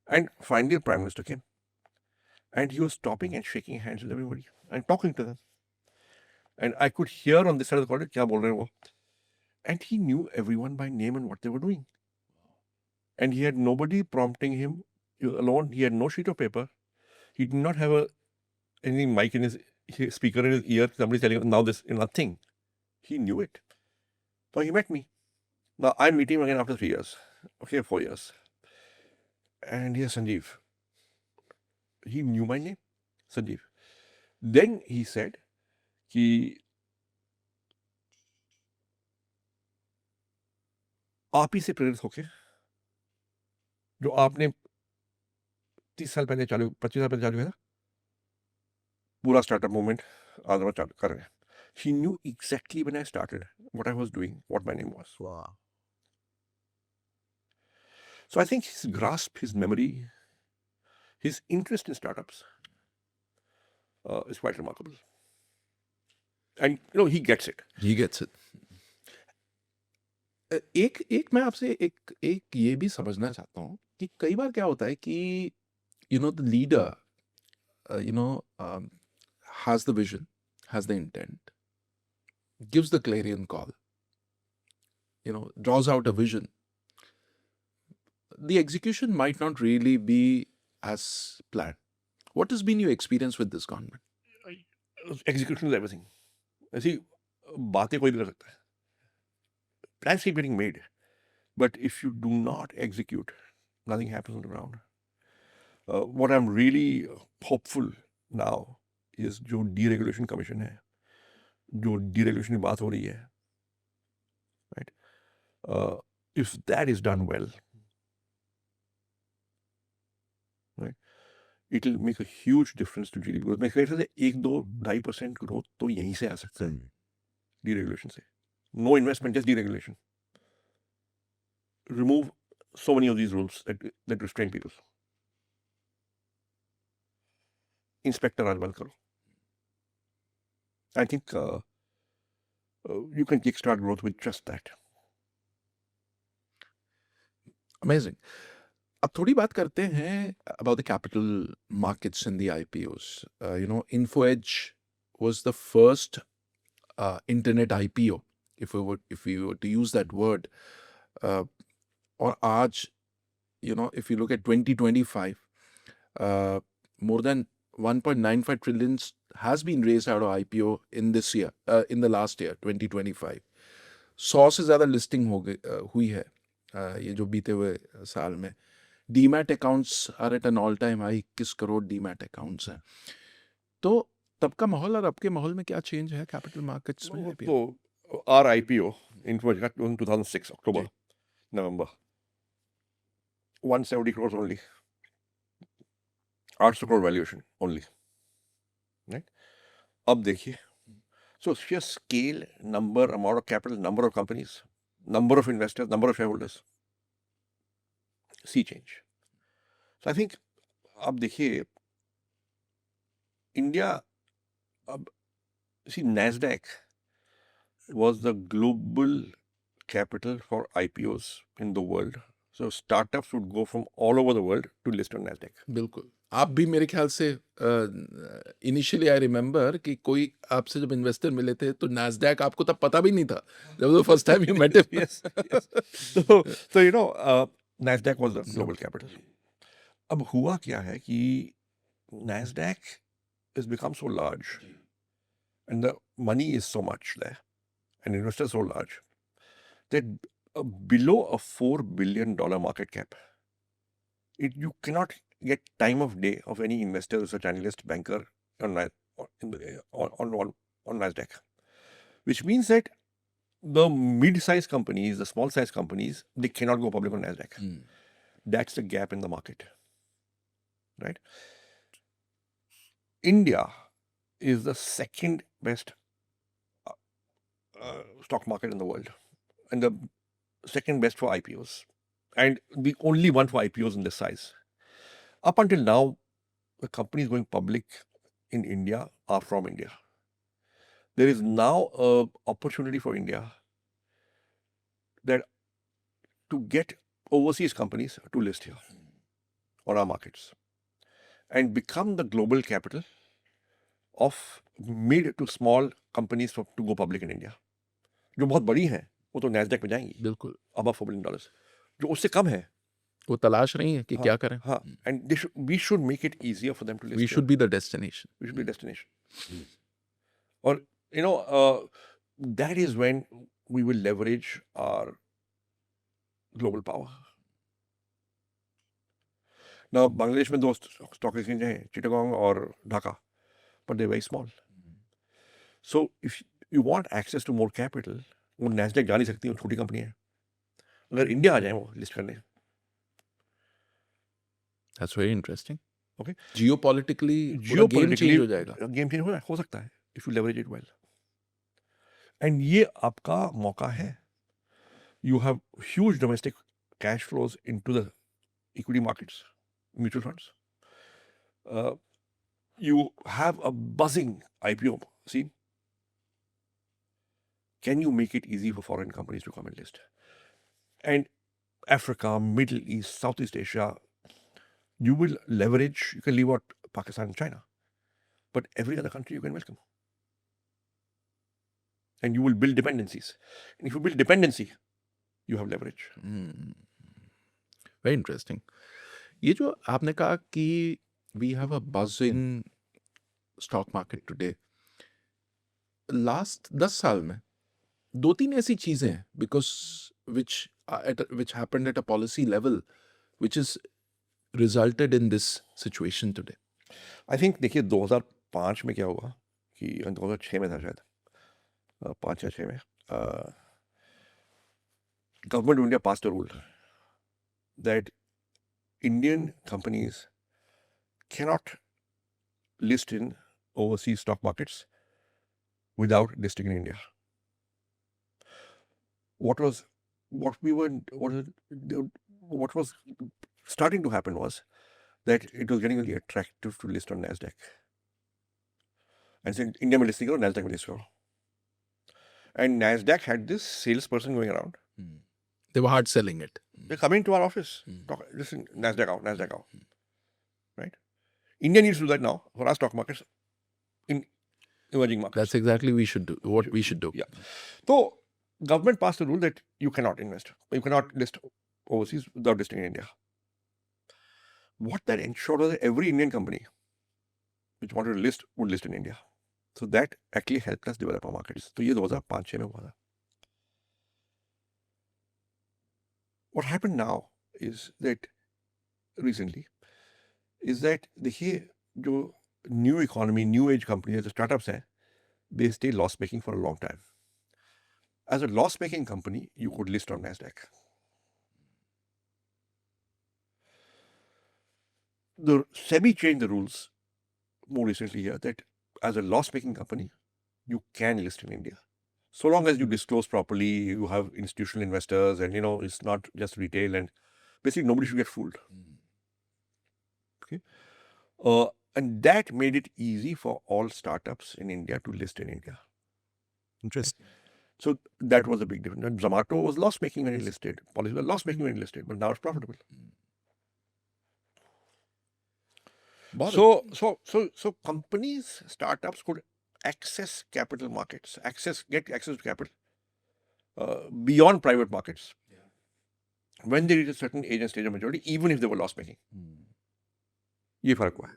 Speaker 1: And finally, the prime minister came, and he was stopping and shaking hands with everybody and talking to them. And I could hear on this side of the corridor, "Kya bol rahe wo?" And he knew everyone by name and what they were doing. And he had nobody prompting him. He was alone. He had no sheet of paper. He did not have any mic in his speaker in his ear. Somebody telling him, now this, nothing. He knew it. So he met me. Now I'm meeting him again after 3 years. Okay, 4 years. And here's Sanjeev. He knew my name, Sanjeev. Then he said, कि आप ही से प्रेरित होके जो आपने 30 साल पहले 25 साल पहले चालू किया था, पूरा स्टार्टअप मूवमेंट आज हम चालू कर रहे हैं. He knew exactly when I started what I was doing, what my name was.
Speaker 3: Wow.
Speaker 1: So I think his grasp, his memory, his interest in startups is quite remarkable. And he gets it.
Speaker 4: He gets it. एक मैं आपसे एक ये भी समझना चाहता हूँ कि कई बार क्या होता है कि the leader has the vision, has the intent, gives the clarion call, draws out a vision. The execution might not really be as planned. What has been your experience with this government?
Speaker 1: Execution is everything. ऐसी बातें कोई भी कर सकता है. Plans keep getting made, but if you do not execute, nothing happens on the ground. What I'm really hopeful now is जो deregulation commission है, जो deregulation की बात हो रही है, right? If that is done well, right, it will make a huge difference to GDP growth. मैं कह रहा था 1-2-2.5% growth तो यहीं से आ सकता है, deregulation से. No investment, just deregulation. Remove so many of these rules that restrain people. Inspector आज बंद करो. I think you can kickstart growth with just that.
Speaker 4: Amazing. अब थोड़ी बात करते हैं about the capital markets and the IPOs. InfoEdge was the first internet IPO, if we were to use that word. और आज, if you look at 2025, more than 1.95 trillion has been raised out of IPO in this year, in the last year, 2025. 100 से ज़्यादा listing हुई है ये जो बीते हुए साल में. Demat accounts are at an all time high. 21 crore demat accounts हैं. तो तब का माहौल और अब के माहौल में क्या चेंज है कैपिटल मार्केट्स में?
Speaker 1: तो our IPO in 2006 October, November, 170 crores only. 800 crore valuation only, right? अब देखिए, so sheer scale, number, amount of capital, number of companies, number of investors, number of shareholders, sea change. So I think अब देखिए, India, NASDAQ was the global capital for IPOs in the world. So startups would go from all over the world to list on NASDAQ.
Speaker 4: बिल्कुल. आप भी मेरे ख्याल से initially I remember कि कोई आपसे जब इन्वेस्टर मिले थे तो NASDAQ आपको तब पता भी नहीं था. That was the first time you met him.
Speaker 1: Yes. So NASDAQ was the global capital. अब हुआ क्या है कि NASDAQ has become so large and the money is so much there and investors so large that below a $4 billion market cap, you cannot get time of day of any investor, research analyst, banker on NASDAQ. Which means that the mid-sized companies, the small-sized companies, they cannot go public on NASDAQ. That's the gap in the market, right? India is the second best stock market in the world, and the second best for IPOs, and the only one for IPOs in this size. Up until now, the companies going public in India are from India. There is now an opportunity for India that to get overseas companies to list here on our markets and become the global capital of mid to small companies to go public in India. जो बहुत बड़ी हैं वो तो Nasdaq में जाएंगी
Speaker 4: बिल्कुल
Speaker 1: above $4 billion. जो उससे कम है
Speaker 4: वो तलाश रही है कि क्या करें
Speaker 1: हाँ, and we should make it easier for them to list.
Speaker 4: we should be the destination
Speaker 1: We should be a destination. Or that is when we will leverage our global power. Now, Bangladesh में दो stock exchange हैं, Chittagong और Dhaka, but they're very small. So if you want access to more capital, वो NASDAQ जा नहीं सकती, वो छोटी कंपनी है. अगर इंडिया आ जाए वो लिस्ट करने.
Speaker 4: that's very interesting
Speaker 1: Okay.
Speaker 4: geopolitically पूरा game change हो जाएगा
Speaker 1: गेम चेंज हो सकता है if you leverage it well. And ये आपका मौका है. You have huge domestic cash flows into the equity markets, mutual funds. You have a buzzing IPO scene. Can you make it easy for foreign companies to come and list? And Africa, Middle East, Southeast Asia, you will leverage, you can leave out Pakistan and China, but every other country you can welcome. And you will build dependencies. And if you build dependency, you have leverage.
Speaker 4: very interesting ये जो आपने कहा कि we have a buzzing stock market today last 10 साल में दो तीन ऐसी चीजें हैं because which happened at a policy level which has resulted in this situation today.
Speaker 1: I think देखिए 2005 में क्या हुआ कि 2006 में था शायद 5 या 6 में Government of India passed a rule that Indian companies cannot list in overseas stock markets without listing in India. What was starting to happen was that it was getting really attractive to list on NASDAQ. And said, India में listing करो, NASDAQ में list करो. And NASDAQ had this salesperson going around.
Speaker 4: They were hard selling it.
Speaker 1: They're coming to our office. Listen, NASDAQ out, NASDAQ out. Right? India needs to do that now for our stock markets in emerging markets.
Speaker 4: That's exactly we should do. What we should do.
Speaker 1: Yeah. So, government passed a rule that you cannot invest. You cannot list overseas without listing in India. What that ensured was that every Indian company which wanted to list would list in India. So that actually helped us develop our markets. So ये 2005-6 में हुआ था. What happened now is that recently is that देखिए जो new economy, new age companies, the startups हैं, they stay loss making for a long time. As a loss making company, you could list on NASDAQ. The SEBI changed the rules more recently here that as a loss making company, you can list in India. So long as you disclose properly, you have institutional investors, and it's not just retail, and basically nobody should get fooled. Okay, and that made it easy for all startups in India to list in India.
Speaker 4: Interesting.
Speaker 1: So that was a big difference. And Zomato was loss making when it listed. Policy was loss making when it listed, but now it's profitable. So companies, startups could access capital markets, get access to capital beyond private markets when they reach a certain age and stage of maturity, even if they were loss making. ये फर्क हुआ है.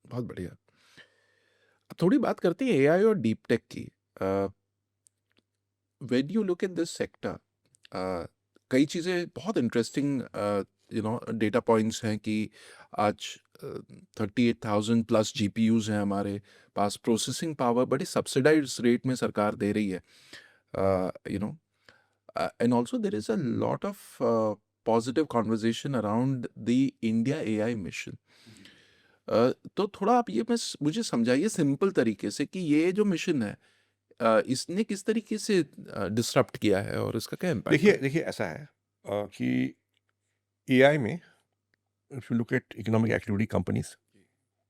Speaker 4: बहुत बढ़िया. अब थोड़ी बात करते हैं एआई और डीप टेक की. When you look at this sector, कई चीज़ें बहुत इंटरेस्टिंग डेटा पॉइंट्स हैं कि आज 38,000 प्लस GPUs हैं हमारे पास. प्रोसेसिंग पावर बड़ी सब्सिडाइज्ड रेट में सरकार दे रही है. And also there is a lot of positive conversation around the India AI mission. तो थोड़ा आप ये मुझे समझाइए सिंपल तरीके से कि ये जो मिशन है इसने किस तरीके से डिसरप्ट किया है और इसका क्या इम्पैक्ट
Speaker 1: देखिए
Speaker 4: है?
Speaker 1: देखिए ऐसा है कि एआई में if you look at economic activity companies,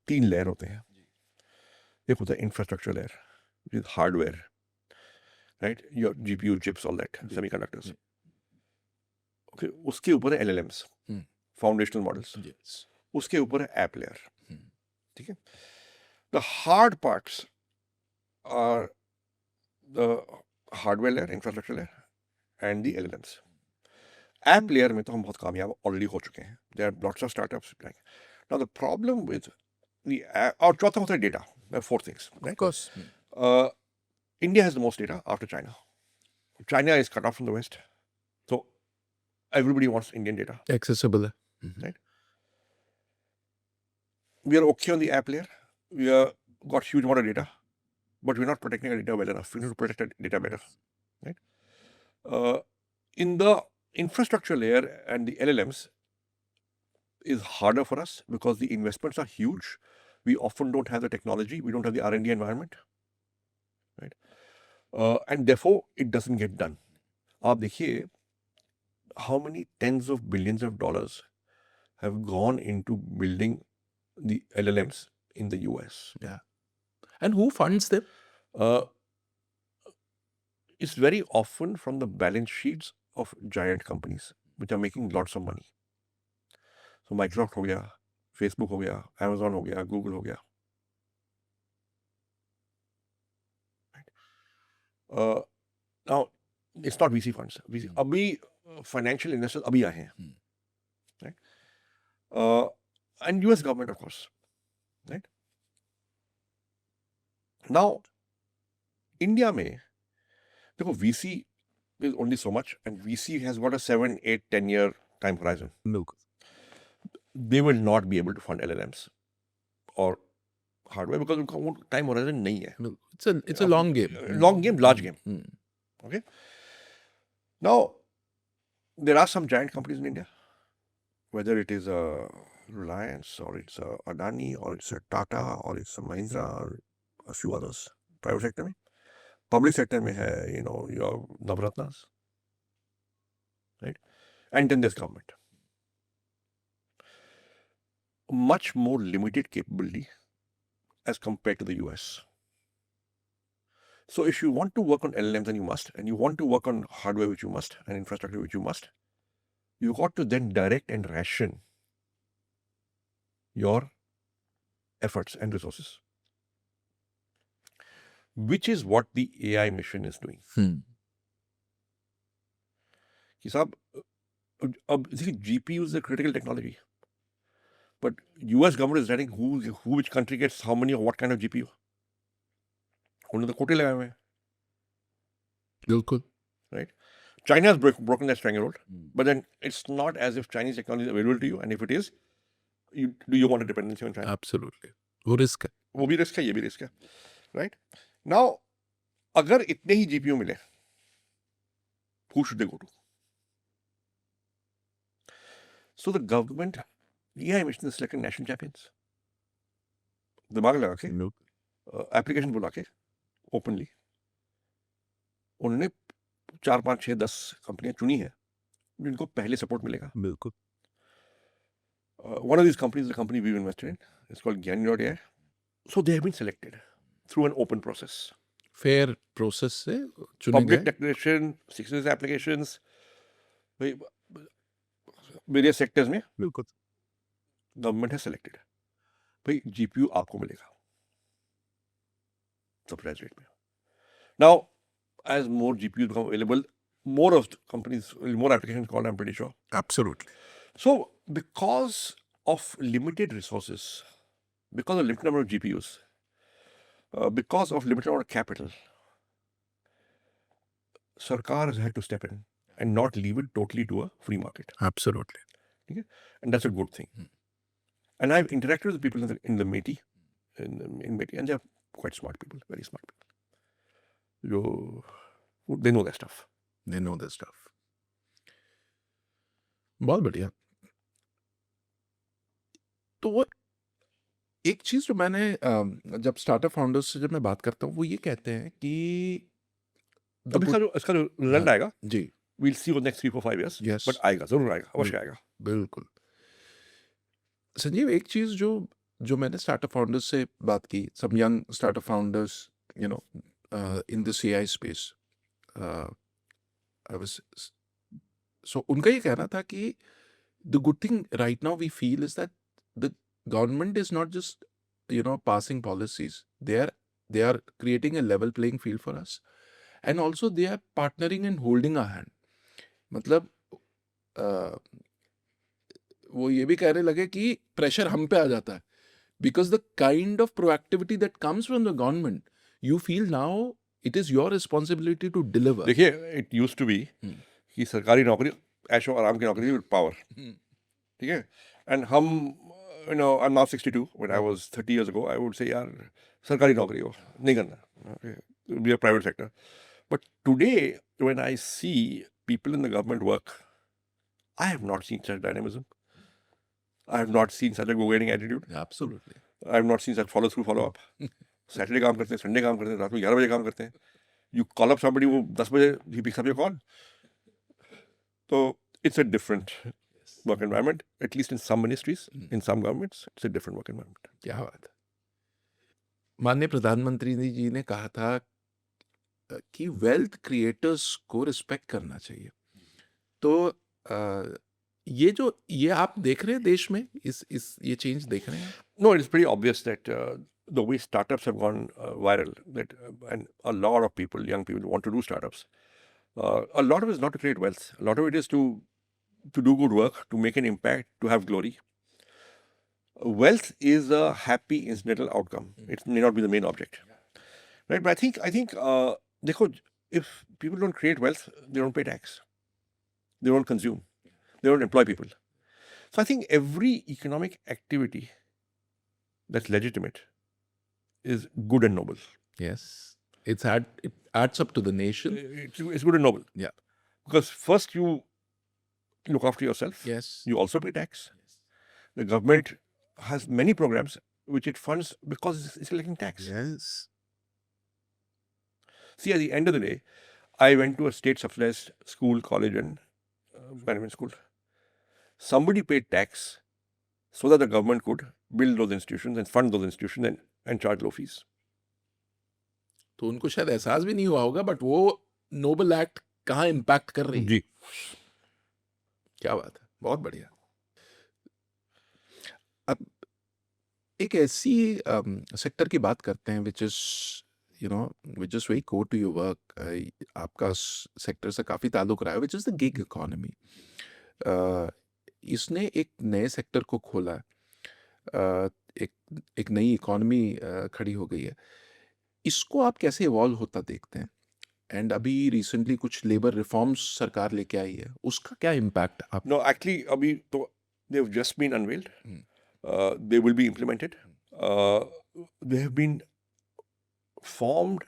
Speaker 1: 3 layer होते हैं. एक होता है infrastructure layer, which is hardware, right, your GPU chips, all that, semiconductors. Okay, उसके ऊपर है LLMs,
Speaker 4: hmm.
Speaker 1: Foundational models.
Speaker 4: Yes.
Speaker 1: उसके ऊपर है ऐप लेयर.
Speaker 4: हम्म.
Speaker 1: ठीक है. The hard parts are the hardware layer, infrastructure layer and the LLMs. App layer में तो हम बहुत कामयाब ऑलरेडी हो चुके हैं. There are lots of startups. Now the problem with the, और चौथा होता है data. Four things,
Speaker 4: Of
Speaker 1: right.
Speaker 4: course.
Speaker 1: India has the most data after China. China is cut off from the West, so everybody wants Indian data.
Speaker 4: Accessible है.
Speaker 1: Right. We are okay on the app layer. We are got huge amount of data, but we're not protecting our data well enough. We need to protect our data better, right? In the infrastructure layer and the LLMs is harder for us because the investments are huge. We often don't have the technology. We don't have the R&D environment, right? And therefore it doesn't get done. आप देखिए how many tens of billions of dollars have gone into building the LLMs in the US.
Speaker 4: Yeah. And who funds them?
Speaker 1: It's very often from the balance sheets of giant companies which are making lots of money. So Microsoft हो गया, Facebook हो गया, Amazon हो गया, Google हो गया. Now it's not VC funds. VC अभी financial investors अभी आए हैं, right? And US government of course, right? Now India में देखो VC is only so much, and VC has got a 7, 8, 10 year time horizon.
Speaker 4: Milk.
Speaker 1: They will not be able to fund LLMs or hardware because उनका वो time horizon नहीं है.
Speaker 4: Milk. It's a long game.
Speaker 1: Long game, large game. Okay. Now there are some giant companies in India, whether it is a Reliance or it's a Adani or it's a Tata or it's a Mahindra or a few others. Private sector में, public sector में है, you know, your Navratnas, right? And then there's government. Much more limited capability as compared to the US. So if you want to work on LLMs, and you must, and you want to work on hardware, which you must, and infrastructure, which you must, you got to then direct and ration your efforts and resources, which is what the AI mission is doing. कि साहब अब GPU is a critical technology, but US government is deciding which country gets how many or what kind of GPU. उन्होंने तो कोटे लगाए हुए हैं.
Speaker 4: बिल्कुल.
Speaker 1: Right? China has broken that stranglehold, but then it's not as if Chinese technology is available to you, and if it is, do you want a dependency on China?
Speaker 4: Absolutely. वो risk है.
Speaker 1: वो भी risk है, ये भी risk है, right? Now, अगर इतने ही GPU मिले, who should they go to? So the government, AI mission is selecting national champions. दिमाग लगा के, एप्लीकेशन बुला के, ओपनली, उन्होंने 4, 5, 6, 10 कंपनियां चुनी है जिनको पहले सपोर्ट मिलेगा.
Speaker 4: बिल्कुल.
Speaker 1: One of these companies is a company we've invested in. It's called Gyani.ai. So they have been selected through an open process.
Speaker 4: Fair process से चुने
Speaker 1: Public
Speaker 4: गए.
Speaker 1: declaration, 66 applications, various sectors में
Speaker 4: बिल्कुल.
Speaker 1: government has selected. भाई GPU आपको मिलेगा surprise rate में. Now, as more GPUs become available, more of the companies, more applications called, I'm pretty sure.
Speaker 4: Absolutely.
Speaker 1: So, because of limited resources, because of limited number of GPUs, because of limited amount of capital, Sarkar has had to step in and not leave it totally to a free market.
Speaker 4: Absolutely.
Speaker 1: Okay? And that's a good thing. And I've interacted with the people in the MeitY, in MeitY, and they're quite smart people, very smart people. They know their stuff.
Speaker 4: They know their stuff. बहुत बढ़िया. तो एक चीज जो मैंने जब startup founders से जब मैं बात करता हूँ वो ये कहते हैं कि
Speaker 1: अब इसका जो रिजल्ट आएगा,
Speaker 4: जी
Speaker 1: we'll see over the next 3-4-5 years.
Speaker 4: Yes.
Speaker 1: But आएगा, जरूर आएगा, अवश्य आएगा.
Speaker 4: बिल्कुल संजीव, एक चीज जो जो मैंने स्टार्टअप फाउंडर्स से बात की, some young startup founders you know in the CI space, I was so उनका ये कहना था कि the good thing right now we feel is that the government is not just passing policies. They are creating a level playing field for us, and also they are partnering and holding our hand. मतलब वो ये भी कहने लगे कि pressure हम पे आ जाता है because the kind of proactivity that comes from the government, you feel now it is your responsibility to deliver.
Speaker 1: देखिए, it used to be कि सरकारी नौकरी ऐशो आराम की नौकरी विद पावर, ठीक है. एंड हम I'm now 62. When I was 30 years ago, I would say यार सरकारी नौकरी हो, नहीं करना, be a private sector. But today, when I see people in the government work, I have not seen such dynamism. I have not seen such a go-getting attitude.
Speaker 4: Absolutely.
Speaker 1: I have not seen such follow-through, follow-up. Saturday काम करते हैं, Sunday काम करते हैं, रात में 11 बजे काम करते हैं. You call up somebody, वो 10 बजे he picks up your call. So it's a different work environment, at least in some ministries, in some governments, it's a different work environment.
Speaker 4: क्या बात है. माननीय प्रधानमंत्री जी ने कहा था कि वेल्थ क्रिएटर्स को रिस्पेक्ट करना चाहिए. तो ये आप देख रहे हैं देश में, इस ये चेंज देख रहे हैं?
Speaker 1: No, it's pretty obvious that the way startups have gone viral, that and a lot of people, young people, want to do startups. A lot of it is not to create wealth. A lot of it is to do good work, to make an impact, to have glory. Wealth is a happy incidental outcome. It may not be the main object, right? But I think, देखो, if people don't create wealth, they don't pay tax, they don't consume, they don't employ people. So I think every economic activity that's legitimate is good and noble.
Speaker 4: Yes. It adds up to the nation.
Speaker 1: It's good and noble.
Speaker 4: Yeah.
Speaker 1: Because first you look after yourself.
Speaker 4: Yes.
Speaker 1: You also pay tax. The government has many programs which it funds because it's collecting tax.
Speaker 4: Yes.
Speaker 1: See, at the end of the day, I went to a state-subsidized school, college, and management school. Somebody paid tax so that the government could build those institutions and fund those institutions and charge low fees.
Speaker 4: तो उनको शायद एहसास भी नहीं हुआ होगा, but वो Nobel act कहाँ इम्पैक्ट कर रही है.
Speaker 1: जी.
Speaker 4: क्या बात है, बहुत बढ़िया. अब एक ऐसी सेक्टर की बात करते हैं which is very core to your work. आपका सेक्टर से काफी ताल्लुक रहा है, which is the gig economy. इसने एक नए सेक्टर को खोला है, एक नई इकोनॉमी खड़ी हो गई है. इसको आप कैसे इवॉल्व होता देखते हैं? एंड अभी रिसेंटली कुछ लेबर रिफॉर्म्स सरकार लेके आई है, उसका क्या इम्पैक्ट आप?
Speaker 1: No, actually, अभी तो they have just been unveiled. They will be implemented. They have been formed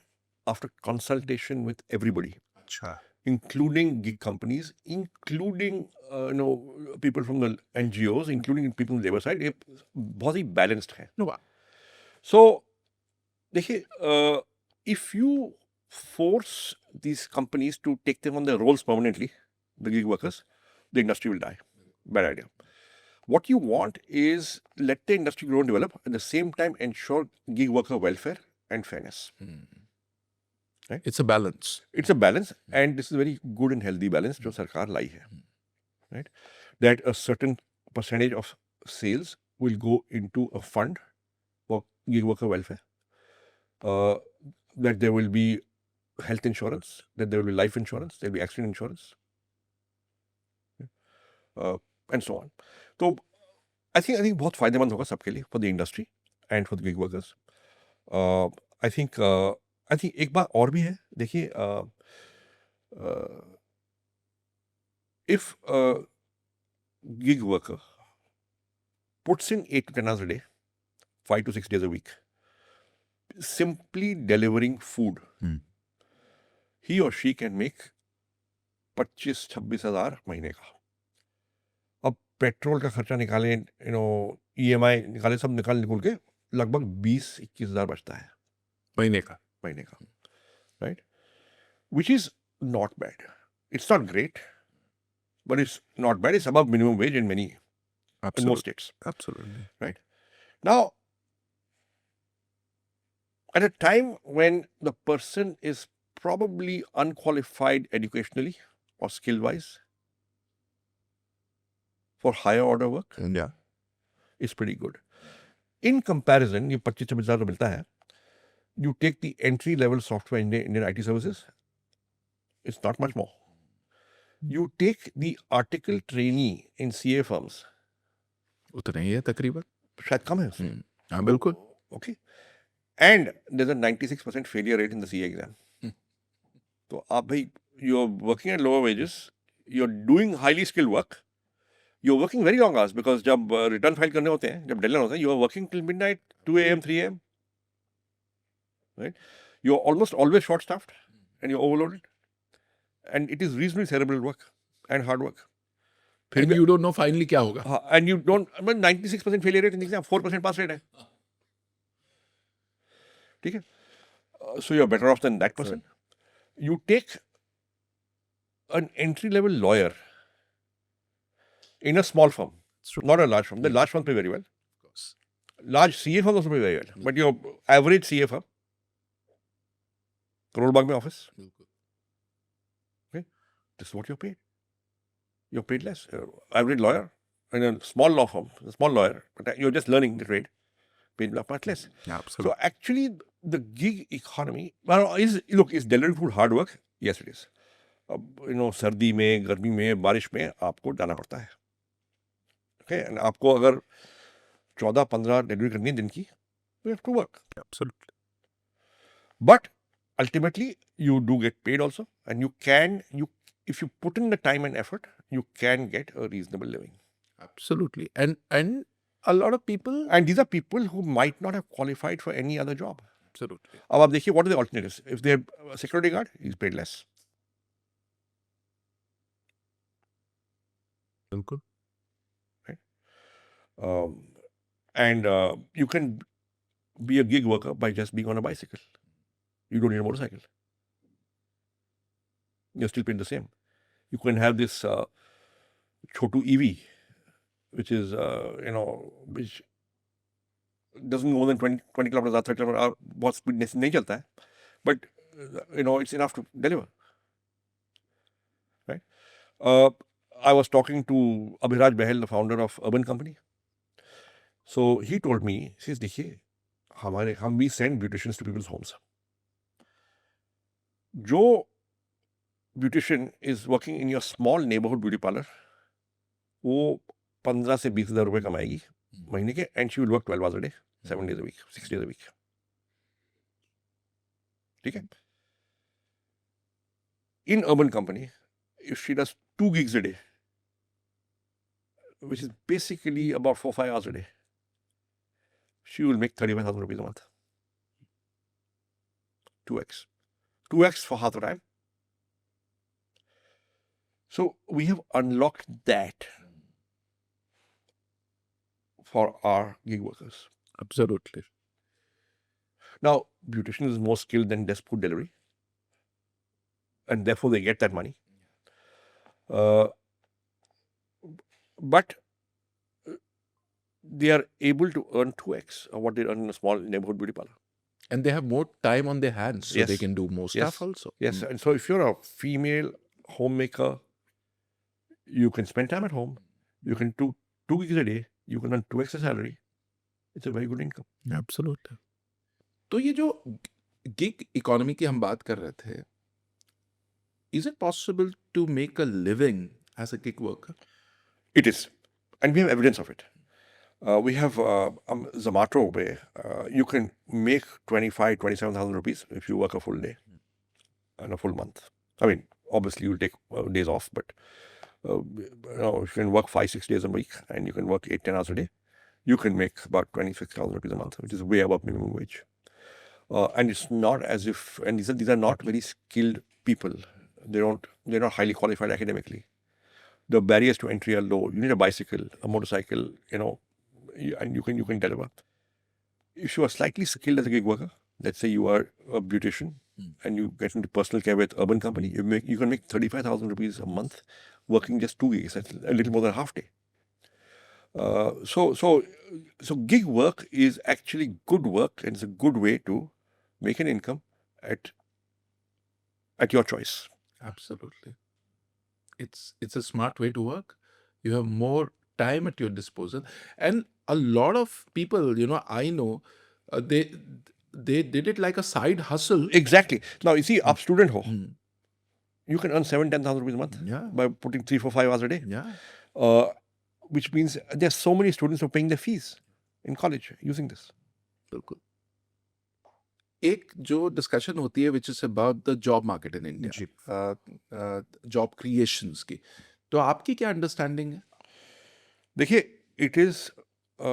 Speaker 1: after consultation with everybody,
Speaker 4: अच्छा.
Speaker 1: including gig companies, including people from the NGOs, including people on the labor side. ये बहुत ही balanced है.
Speaker 4: No,
Speaker 1: So देखिए, if you force these companies to take them on their roles permanently, the gig workers, the industry will die. Bad idea. What you want is let the industry grow and develop, at the same time ensure gig worker welfare and fairness. Right?
Speaker 4: It's a balance.
Speaker 1: It's a balance, and this is a very good and healthy balance जो सरकार लाई है. Right? That a certain percentage of sales will go into a fund for gig worker welfare. That there will be health insurance, that there will be life insurance, there will be accident insurance, and so on. So I think बहुत फायदेमंद होगा सबके लिए, for the industry and for the gig workers. I think एक बात और भी है. देखिए, if a gig worker puts in 8 to 10 hours a day, 5 to 6 days a week, simply delivering food, he or she can make 25-26 हज़ार महीने का. अब पेट्रोल का खर्चा निकालें, EMI निकालें, सब निकाल के लगभग 20-21 हज़ार बचता है
Speaker 4: महीने का।
Speaker 1: महीने का, right? Which is not bad. It's not great, but it's not bad. It's above minimum wage in most states.
Speaker 4: Absolutely.
Speaker 1: Right? Now, at a time when the person is probably unqualified educationally or skill-wise for higher order work,
Speaker 4: Yeah.
Speaker 1: is pretty good. In comparison, ये 25-26 हज़ार मिलता है. You take the entry-level software Indian IT services, it's not much more. You take the article trainee in CA firms,
Speaker 4: उतना ही है तकरीबन।
Speaker 1: शायद कम है उससे.
Speaker 4: हाँ बिल्कुल।
Speaker 1: Okay. And there's a 96% failure rate in the CA exam. तो आप भाई, you're working at lower wages, you're doing highly skilled work, you're working very long hours because जब return file करने होते हैं, जब deadline होता है, you are working till midnight, 2 a.m., 3 a.m. Right? You're almost always short-staffed and you're overloaded. And it is reasonably cerebral work and hard work.
Speaker 4: फिर भी you don't know finally क्या होगा।
Speaker 1: And you don't, I mean, 96% failure rate in the exam, 4% pass rate है. ठीक है? So you're better off than that person. You take an entry-level lawyer in a small firm, not a large firm. The large firms pay very well.
Speaker 4: Of course.
Speaker 1: Large CA firms also pay very well. But your average CA firm, Karol Bagh में office, okay, this is what you're paid. You're paid less. Average lawyer in a small law firm, a small lawyer, but you're just learning the trade, paid much less.
Speaker 4: Yeah, absolutely.
Speaker 1: So actually, the gig economy, well, is delivery food hard work? Yes, it is. सर्दी में, गर्मी में, बारिश में आपको जाना पड़ता है. Okay, and आपको अगर 14-15 डिलीवरी करनी है दिन की, you have to work.
Speaker 4: Absolutely.
Speaker 1: But ultimately, you do get paid also, and if you put in the time and effort, you can get a reasonable living.
Speaker 4: Absolutely. And a lot of people.
Speaker 1: And these are people who might not have qualified for any other job.
Speaker 4: Absolutely.
Speaker 1: अब आप देखिए, what are the alternatives? If they're a security guard, he's paid less.
Speaker 4: बिल्कुल.
Speaker 1: And you can be a gig worker by just being on a bicycle. You don't need a motorcycle. You're still paid the same. You can have this Chotu EV, which is, which doesn't go more than 20 kilometers or 30 kilometers hour. बहुत speed नहीं चलता है. But, it's enough to deliver. Right? I was talking to Abhiraj Bahel, the founder of Urban Company. So he told me, he says, देखिए, we send beauticians to people's homes. जो beautician is working in your small neighborhood beauty parlor, वो 15 से 20 हज़ार रुपए कमाएगी महीने के, and she will work 12 hours a day, 7 days a week, 6 days a week. ठीक है? In Urban Company, if she does 2 gigs a day, which is basically about 4-5 hours a day, she will make 35,000 rupees a month. 2x. 2x for half the time. So we have unlocked that for our gig workers.
Speaker 4: Absolutely.
Speaker 1: Now, beautician is more skilled than desk food delivery, and therefore they get that money. But they are able to earn 2x of what they earn in a small neighborhood beauty parlor.
Speaker 4: And they have more time on their hands, so
Speaker 1: Yes.
Speaker 4: they can do more stuff also.
Speaker 1: Yes, and so if you're a female homemaker, you can spend time at home. You can do 2 gigs a day. You can earn 2x the salary. It's a very good income.
Speaker 4: Absolutely. तो ये जो gig economy की हम बात कर रहे थे, is it possible to make a living as a gig worker?
Speaker 1: It is, and we have evidence of it. We have Zomato where you can make 27,000 rupees if you work a full day and a full month. I mean, obviously you'll take days off, but you can work 5-6 days a week and you can work 8-10 hours a day. You can make about 26,000 rupees a month, which is way above minimum wage. And it's not as if, and these are not very skilled people. They're not highly qualified academically. The barriers to entry are low. You need a bicycle, a motorcycle, and you can deliver. if you are slightly skilled as a gig worker, let's say you are a beautician and you get into personal care with Urban Company, you can make 35,000 rupees a month working just 2 gigs. That's a little more than a half day. So gig work is actually good work, and it's a good way to make an income at your choice.
Speaker 4: Absolutely. It's a smart way to work. You have more time at your disposal, and a lot of people, I know, they did it like a side hustle.
Speaker 1: Exactly. Now you see, up student ho, you can earn 7,000-10,000 rupees a month
Speaker 4: Yeah.
Speaker 1: by putting 3, 4, 5 hours a day.
Speaker 4: Yeah.
Speaker 1: Which means there's so many students who are paying their fees in college using this.
Speaker 4: बिल्कुल. एक जो discussion होती है which is about the job market in India, job creations की, तो आपकी क्या understanding है?
Speaker 1: देखिए, it is a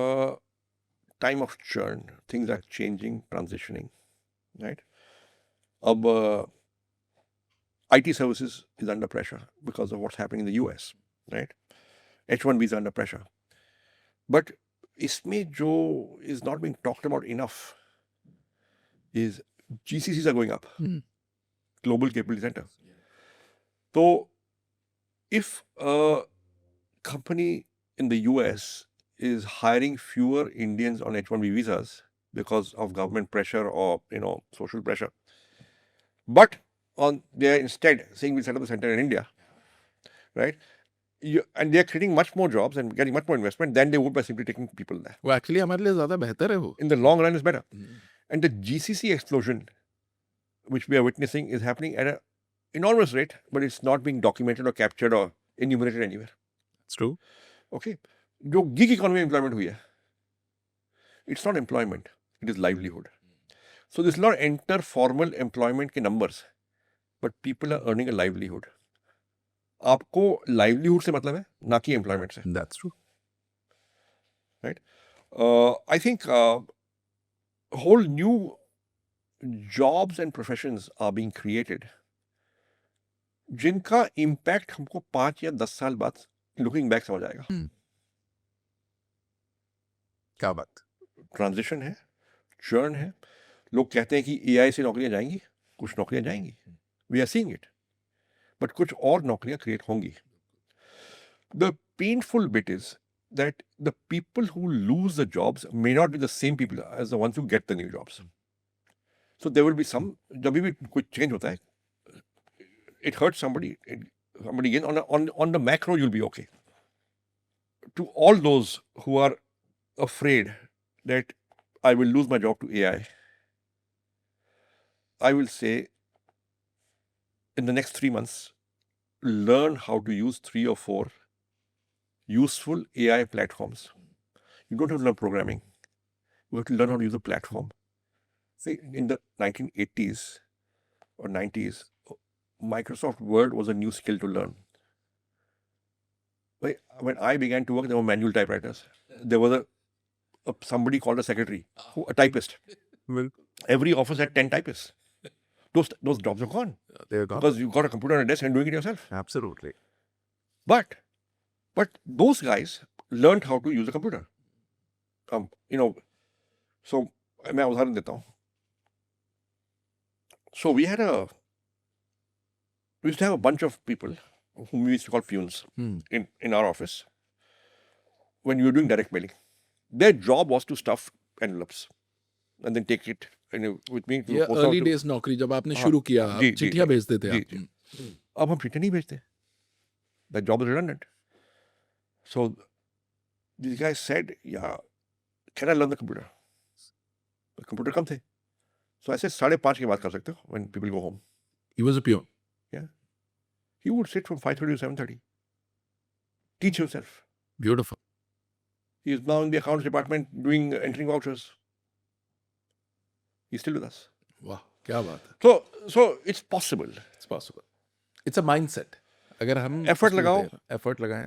Speaker 1: time of churn. Things are changing, transitioning, right? अब IT services is under pressure because of what's happening in the US, right? H1B is under pressure. But इसमें जो is not being talked about enough is GCCs are going up, Global Capability Center. So if a company in the US is hiring fewer Indians on H1B visas because of government pressure or social pressure, but they're instead saying we'll set up a center in India, right? And they're creating much more jobs and getting much more investment than they would by simply taking people there.
Speaker 4: वो actually हमारे लिए ज्यादा बेहतर है वो.
Speaker 1: In the long run, is better. And the GCC explosion, which we are witnessing, is happening at an enormous rate, but it's not being documented or captured or enumerated anywhere.
Speaker 4: It's true.
Speaker 1: Okay, जो gig economy employment हुई है, it's not employment, it is livelihood. So this will not enter formal employment के numbers, but people are earning a livelihood. आपको livelihood से मतलब है, ना कि employment से.
Speaker 4: That's true.
Speaker 1: Right? I think whole new jobs and professions are being created, जिनका impact हमको 5 या 10 साल बाद looking back समझ आएगा.
Speaker 4: क्या बात.
Speaker 1: ट्रांजिशन है, चर्न है. लोग कहते हैं कि AI से नौकरियां जाएंगी, कुछ नौकरियां जाएंगी. We are seeing it, but कुछ और नौकरियां क्रिएट होंगी. The painful bit is that the people who lose the jobs may not be the same people as the ones who get the new jobs. So there will be some, जब भी कोई change होता है, it hurts somebody again. On the macro, you'll be okay. To all those who are afraid that I will lose my job to AI, I will say, in the next 3 months, learn how to use 3 or 4 useful AI platforms. You don't have to learn programming. You have to learn how to use a platform. See, in the 1980s or 90s, Microsoft Word was a new skill to learn. When I began to work, there were manual typewriters. There was somebody called a secretary, a typist.
Speaker 4: Well,
Speaker 1: Every office had 10 typists. Those jobs are gone.
Speaker 4: they're gone.
Speaker 1: Because you got a computer on a desk and doing it yourself.
Speaker 4: Absolutely.
Speaker 1: But those guys learned how to use a computer. So मैं उदाहरण देता हूँ. So we used to have a bunch of people whom we used to call funes in our office when we were doing direct mailing. Their job was to stuff envelopes and then take it with me to
Speaker 4: ये
Speaker 1: post
Speaker 4: early
Speaker 1: out
Speaker 4: days नौकरी जब आपने शुरू किया,
Speaker 1: जी,
Speaker 4: चिट्ठियां भेजते थे
Speaker 1: जी,
Speaker 4: आप.
Speaker 1: जी. अब हम चिट्ठियां नहीं भेजते. That job is redundant. So these guys said, yeah, can I learn the computer? The computer कम थे. So I said 5:30 के बाद कर सकते हो when people go home.
Speaker 4: He was a peon.
Speaker 1: Yeah. He would sit from 5:30 to 7:30. Teach himself.
Speaker 4: Beautiful.
Speaker 1: He is now in the accounts department entering vouchers. He's still with us.
Speaker 4: वाह, क्या बात है.
Speaker 1: So it's possible.
Speaker 4: It's possible. It's a mindset. अगर हम
Speaker 1: Effort लगाओ.
Speaker 4: Effort लगाएं.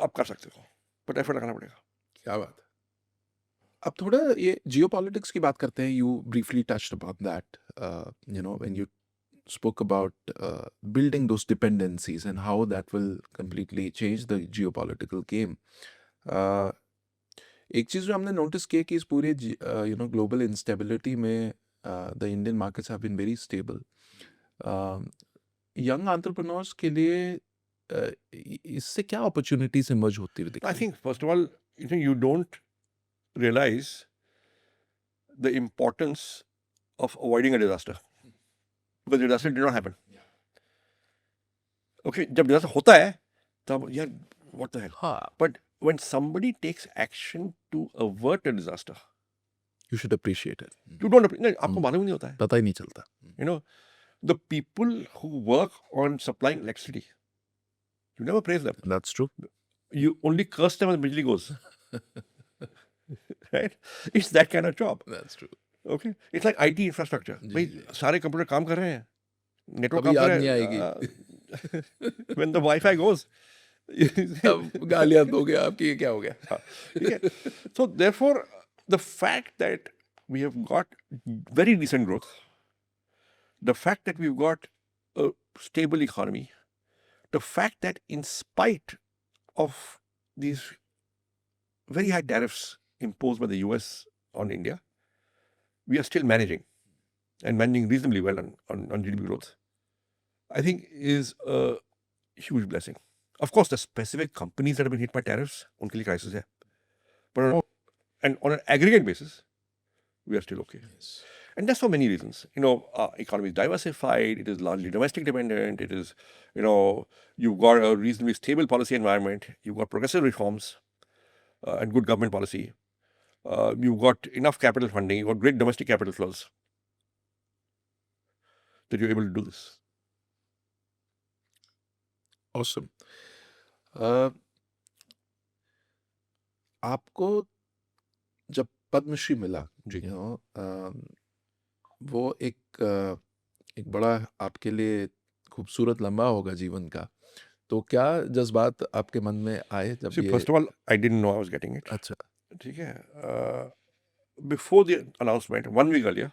Speaker 1: आप कर सकते हो, but effort लगाना पड़ेगा.
Speaker 4: क्या बात है. अब थोड़ा ये जियोपॉलिटिक्स की बात करते हैं. You briefly touched upon that. When you spoke about building those dependencies and how that will completely change the geopolitical game. एक चीज जो हमने नोटिस किया कि इस पूरे ग्लोबल इंस्टेबिलिटी में the Indian markets have been very stable. Young entrepreneurs के लिए इससे क्या अपॉर्चुनिटीज इमर्ज होती हुई दिख
Speaker 1: I
Speaker 4: रही
Speaker 1: think, first of all, you don't realize the importance of avoiding a disaster. Because disaster did not happen. Okay, जब disaster होता है, तब यार, what the hell?
Speaker 4: हाँ,
Speaker 1: But when somebody takes action to avert a disaster,
Speaker 4: you should appreciate it.
Speaker 1: you don't, नहीं, आपको मालूम ही नहीं होता है.
Speaker 4: पता ही नहीं चलता.
Speaker 1: You know, the people who work on supplying electricity, you never praise them.
Speaker 4: That's true.
Speaker 1: You only curse them when the bijli goes. Right? It's that kind of job.
Speaker 4: That's true.
Speaker 1: Okay? It's like IT infrastructure. भाई सारे computer काम कर रहे हैं, network
Speaker 4: कभी
Speaker 1: काम कर
Speaker 4: याद
Speaker 1: रहे
Speaker 4: नहीं
Speaker 1: हैं. When the Wi-Fi goes.
Speaker 4: अब गालियां दोगे आपकी, ये क्या हो गया?
Speaker 1: ठीक है? So therefore, the fact that we have got very decent growth, the fact that we've got a stable economy, the fact that in spite of these very high tariffs imposed by the US on India, we are still managing and managing reasonably well on GDP growth, I think is a huge blessing. Of course, the specific companies that have been hit by tariffs, unke liye crisis hai. But on an aggregate basis, we are still okay. And that's for many reasons. Our economy is diversified, it is largely domestic dependent, it is, you've got a reasonably stable policy environment, you've got progressive reforms and good government policy. You've got enough capital funding, you've got great domestic capital flows that you're able to do this.
Speaker 4: Awesome. आपको जब पद्मश्री मिला,
Speaker 1: जी.
Speaker 4: वो एक बड़ा आपके लिए खूबसूरत लम्हा होगा जीवन का. तो क्या जज्बात आपके मन में आए जब
Speaker 1: See,
Speaker 4: ये?
Speaker 1: first of all, I didn't know I was getting it.
Speaker 4: अच्छा.
Speaker 1: ठीक है. Before the announcement, 1 week earlier,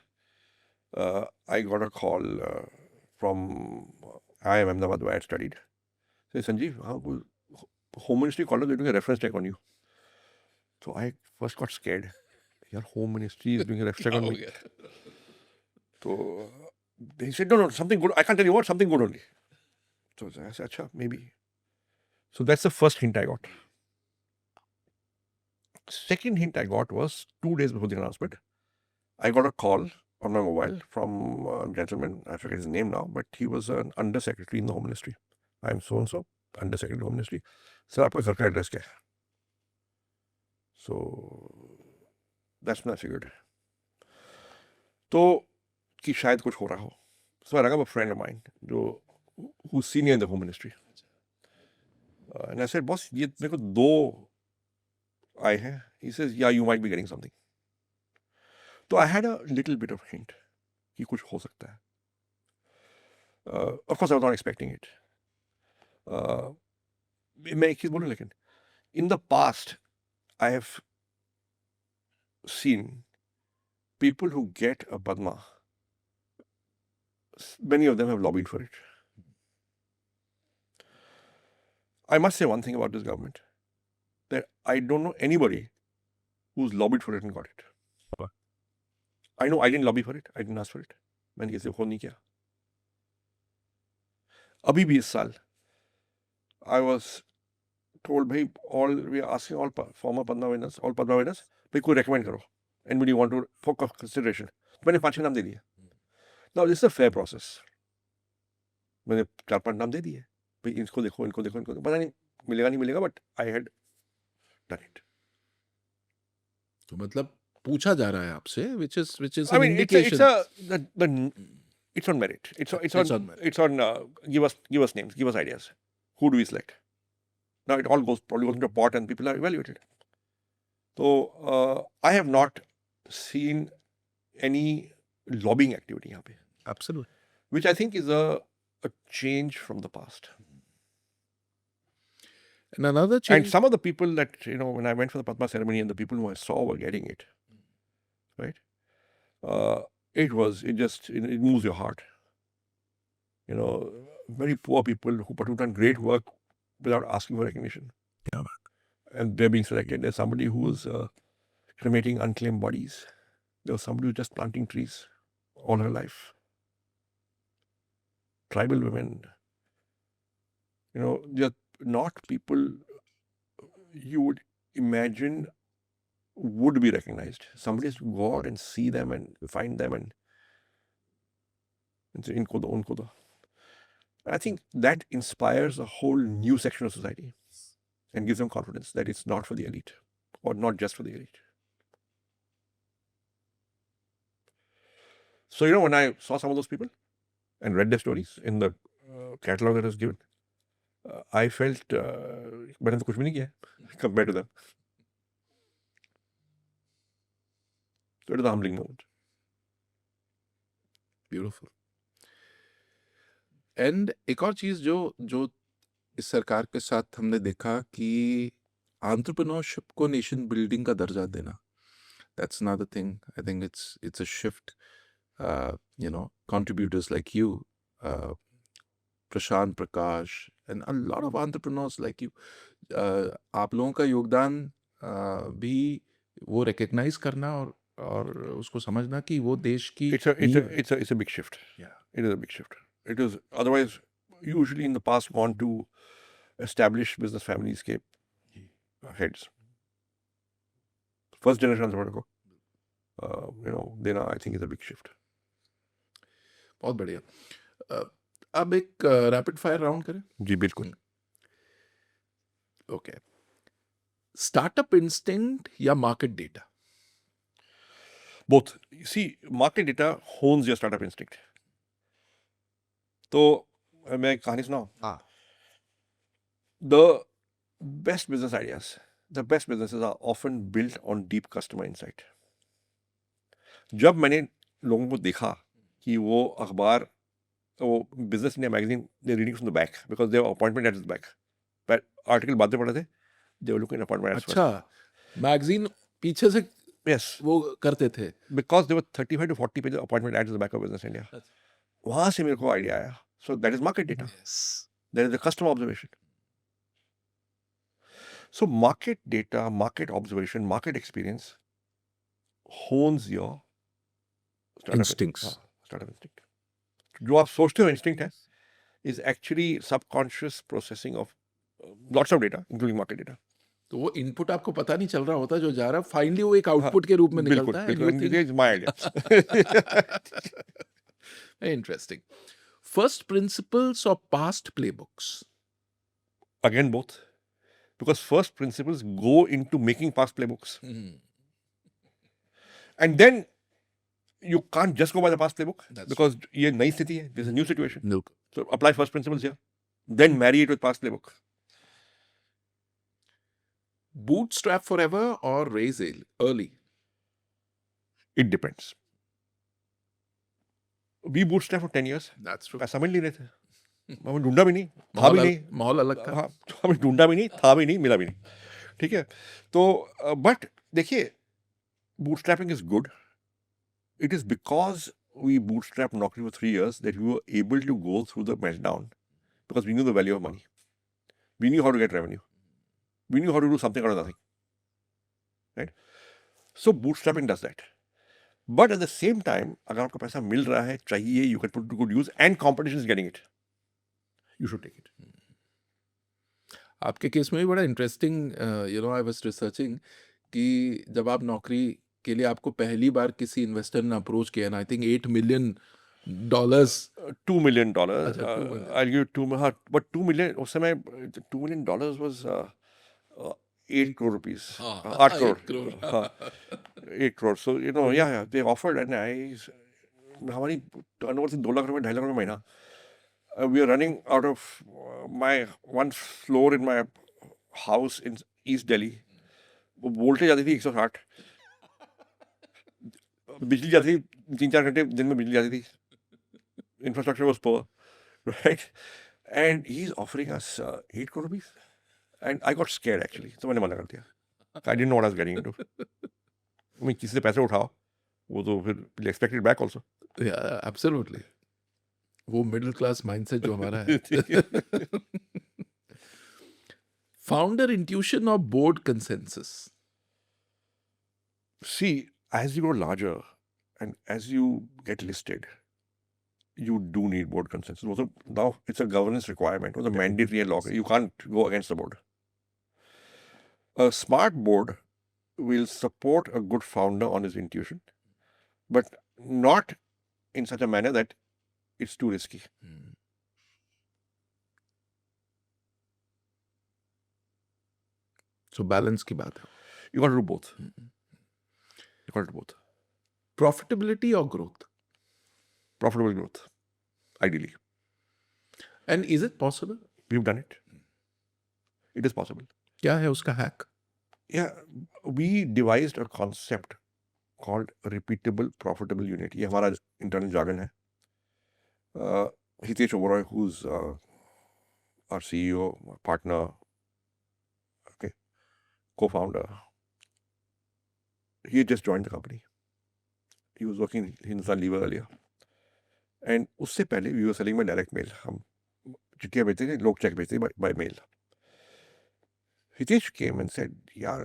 Speaker 1: I got a call from IIM Ahmedabad where I had studied. Say, Sanjeev, Home Ministry called us, they're doing a reference check on you. So I first got scared. Your Home Ministry is doing a reference check on me. So they said, no, something good. I can't tell you what, something good only. So I said, acha, maybe. So that's the first hint I got. Second hint I got was 2 days before the announcement. I got a call on my mobile from a gentleman, I forget his name now, but he was an undersecretary in the Home Ministry. I am so-and-so, undersecretary in the Home Ministry. Sir, आपका घर का address क्या है? So that's when I figured. तो कि शायद कुछ हो रहा हो. So I rang up a friend of mine who's senior in the Home Ministry. And I said, boss, ये मेरे को 2 आए हैं. He says, yeah, you might be getting something. So I had a little bit of hint कि कुछ हो सकता है. Of course, I was not expecting it. मैं एक चीज बोलूं, लेकिन in the past, I have seen people who get a Padma, many of them have lobbied for it. I must say one thing about this government, that I don't know anybody who's lobbied for it and got it. I know I didn't lobby for it, I didn't ask for it. मैंने किसी को नहीं किया. अभी भी इस साल I was told, भाई, we are asking all former Padma winners, भाई कोई recommend करो. Anybody want to, for consideration. मैंने 5 नाम दे दिए. Now this is a fair process. मैंने 4-5 नाम दे दिए. भाई इनको देखो, पता नहीं मिलेगा नहीं मिलेगा, but I had done it.
Speaker 4: तो मतलब पूछा जा रहा है आपसे, which is
Speaker 1: I
Speaker 4: an
Speaker 1: mean,
Speaker 4: indication.
Speaker 1: it's on merit. It's on give us names, give us ideas. Who do we select? Now it all probably goes into a pot and people are evaluated. So I have not seen any lobbying activity यहाँ पे.
Speaker 4: Absolutely.
Speaker 1: Which I think is a change from the past.
Speaker 4: And another change.
Speaker 1: And some of the people that, when I went for the Padma ceremony and the people who I saw were getting it, right? It moves your heart. Very poor people who've done great work without asking for recognition.
Speaker 4: Yeah.
Speaker 1: And they're being selected. There's somebody who's cremating unclaimed bodies. There was somebody who was just planting trees all her life. Tribal women, they're not people you would imagine would be recognized. Somebody has to go out and see them and find them and say, inko do, unko do. I think that inspires a whole new section of society and gives them confidence that it's not for the elite or not just for the elite. So, when I saw some of those people and read their stories in the catalog that was given, I felt मैंने तो कुछ भी नहीं किया compared to them. So it is a humbling moment.
Speaker 4: Beautiful. And एक और चीज जो इस सरकार के साथ हमने देखा कि एंटरप्रेन्योरशिप को नेशन बिल्डिंग का दर्जा देना, that's another thing. I think it's a shift. contributors like you, Prashant Prakash, and a lot of entrepreneurs like you, आप लोगों का योगदान भी वो रिकग्नाइज करना और उसको समझना कि वो देश की
Speaker 1: It's a big shift.
Speaker 4: Yeah.
Speaker 1: It is a big shift. It is otherwise usually in the past gone to established business families के heads. First generation entrepreneur को, then I think it's a big shift.
Speaker 4: बहुत बढ़िया. अब एक rapid fire round करें.
Speaker 1: जी बिल्कुल.
Speaker 4: Okay. Startup instinct या market data?
Speaker 1: Both. See, market data hones your startup instinct. तो मैं एक कहानी सुनाऊं.
Speaker 4: हाँ.
Speaker 1: The best business ideas, the best businesses are often built on deep customer insight. जब मैंने लोगों को देखा कि वो अखबार, वो business India magazine, they reading from the back because they appointment at the back. पर आर्टिकल बाद में पढ़े थे, दे वर लुकिंग अपॉइंटमेंट.
Speaker 4: अच्छा, मैगजीन पीछे से
Speaker 1: Yes,
Speaker 4: वो करते थे.
Speaker 1: because there were 35 to 40 pages of appointment ads at the back of Business India. वहाँ से मेरे को आइडिया आया. So that is market data.
Speaker 4: Yes.
Speaker 1: There is the customer observation. So market data, market observation, market experience hones your startup
Speaker 4: Instincts.
Speaker 1: startup instinct. जो आप सोचते हो instinct है is actually subconscious processing of lots of data, including market data.
Speaker 4: तो वो input आपको पता नहीं चल रहा होता जो जा रहा, फाइनली वो एक आउटपुट के रूप में निकलता है.
Speaker 1: बिल्कुल. It is my idea.
Speaker 4: Interesting. First principles और past प्लेबुक्स?
Speaker 1: Again, both. Because first principles go into making past playbooks. And then you can't just go by the past playbook. Because ये नई स्थिति है. This is a new situation.
Speaker 4: No.
Speaker 1: So apply first principles here. Then marry it with past playbook.
Speaker 4: Bootstrap forever or raise early?
Speaker 1: It depends. We bootstrap for 10 years.
Speaker 4: That's true.
Speaker 1: पैसा मिल नहीं रहे थे. हमें ढूंढा भी नहीं, था भी नहीं.
Speaker 4: माहौल अलग था.
Speaker 1: हाँ, हमें ढूंढा भी नहीं, था भी नहीं, मिला भी नहीं. ठीक है. तो बट देखिए, bootstrapping is good. It is because we bootstrapped Naukri for 3 years that we were able to go through the meltdown because we knew the value of money. We knew how to get revenue. We knew how to do something out of nothing. Right? So bootstrapping does that. But at the same time, अगर आपको पैसा मिल रहा है, चाहिए, you can put it to good use and competition is getting it. You should take it.
Speaker 4: आपके case में भी बड़ा इंटरेस्टिंग, आई वाज रिसर्चिंग कि जब आप नौकरी के लिए आपको पहली बार किसी इन्वेस्टर ने अप्रोच किया ना, आई थिंक $8 million.
Speaker 1: $2 million.
Speaker 4: अच्छा, $2 million.
Speaker 1: I'll give you but $2 million, उस समय $2 million was 8 crore rupees. 8 crore. 8 crore. So, yeah, they offered and हमारी turnover थी 2 लाख रुपए, 2.5 लाख रुपए महीना. We are running out of my one floor in my house in East Delhi. वो voltage आती थी 160. बिजली जाती थी 3-4 घंटे दिन में बिजली जाती थी. Infrastructure was poor, right? And he's offering us 8 crore rupees. And I got scared actually. तो मैंने मना कर दिया. I didn't know what I was getting into. I mean, किसी से पैसे उठाओ, वो तो फिर you'll expect it back also.
Speaker 4: Yeah, absolutely. वो मिडिल क्लास माइंडसेट जो हमारा है. फाउंडर इंट्यूशन और board consensus?
Speaker 1: See, as you grow larger and as you get listed, you do need board consensus. Also, now it's a governance requirement. It's a mandatory law. You can't go against the board. A smart board will support a good founder on his intuition, but not in such a manner that it's too risky.
Speaker 4: So balance की बात है.
Speaker 1: You got to do both. You got to do both.
Speaker 4: Profitability or growth?
Speaker 1: Profitable growth, ideally.
Speaker 4: And is it possible?
Speaker 1: We've done it. It is possible.
Speaker 4: क्या है उसका hack?
Speaker 1: Yeah, we devised a concept called repeatable profitable unit. ये हमारा internal jargon है. Hitesh Oberoi, who's our CEO, partner, okay, co-founder, he had just joined the company. He was working in Hindustan Lever earlier. And उससे पहले we were selling by direct mail. हम चिट्ठियाँ भेजते थे, लोग चेक भेजते थे by mail. Hitesh came and said, "Yaar,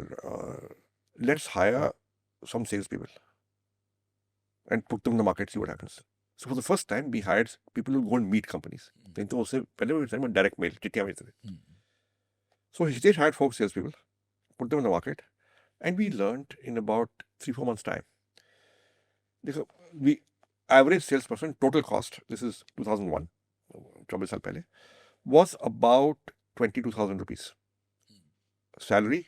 Speaker 1: let's hire some salespeople and put them in the market, see what happens." So for the first time, we hired people who go and meet companies. नहीं तो उससे पहले we sent direct mail, चिट्ठियाँ भेजते थे. So Hitesh hired 4 salespeople, put them in the market, and we learned in about 3-4 months' time. देखो, we average salesperson total cost, this is 2001, 24 साल पहले, was about 22,000 rupees. Salary,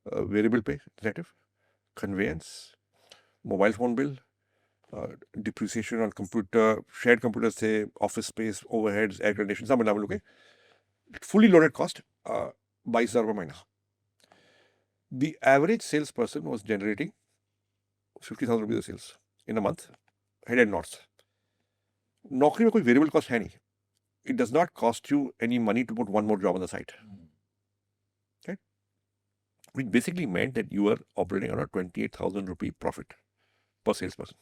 Speaker 1: variable pay, incentive, conveyance, mobile phone bill, depreciation on computer, shared computers थे, office space, overheads, air conditioning, सब मिला मिलके fully loaded cost 22,000 रुपये महीना. The average salesperson was generating 50,000 rupees of sales in a month, head and north. नौकरी में कोई variable cost है नहीं. It does not cost you any money to put one more job on the site. Okay? Which basically meant that you were operating on a 28,000 rupee profit per salesperson.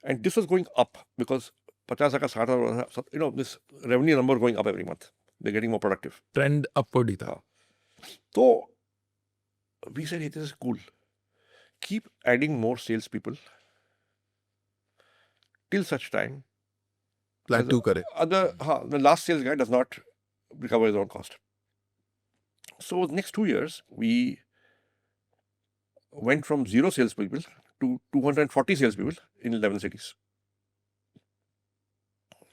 Speaker 1: And this was going up because 50 का 60, this revenue number going up every month. They're getting more productive.
Speaker 4: Trend upward ही था.
Speaker 1: So we said, hey, this is cool. Keep adding more salespeople till such time
Speaker 4: Plateau करे.
Speaker 1: the last sales guy does not recover his own cost. So next 2 years, we went from 0 salespeople to 240 salespeople in 11 cities.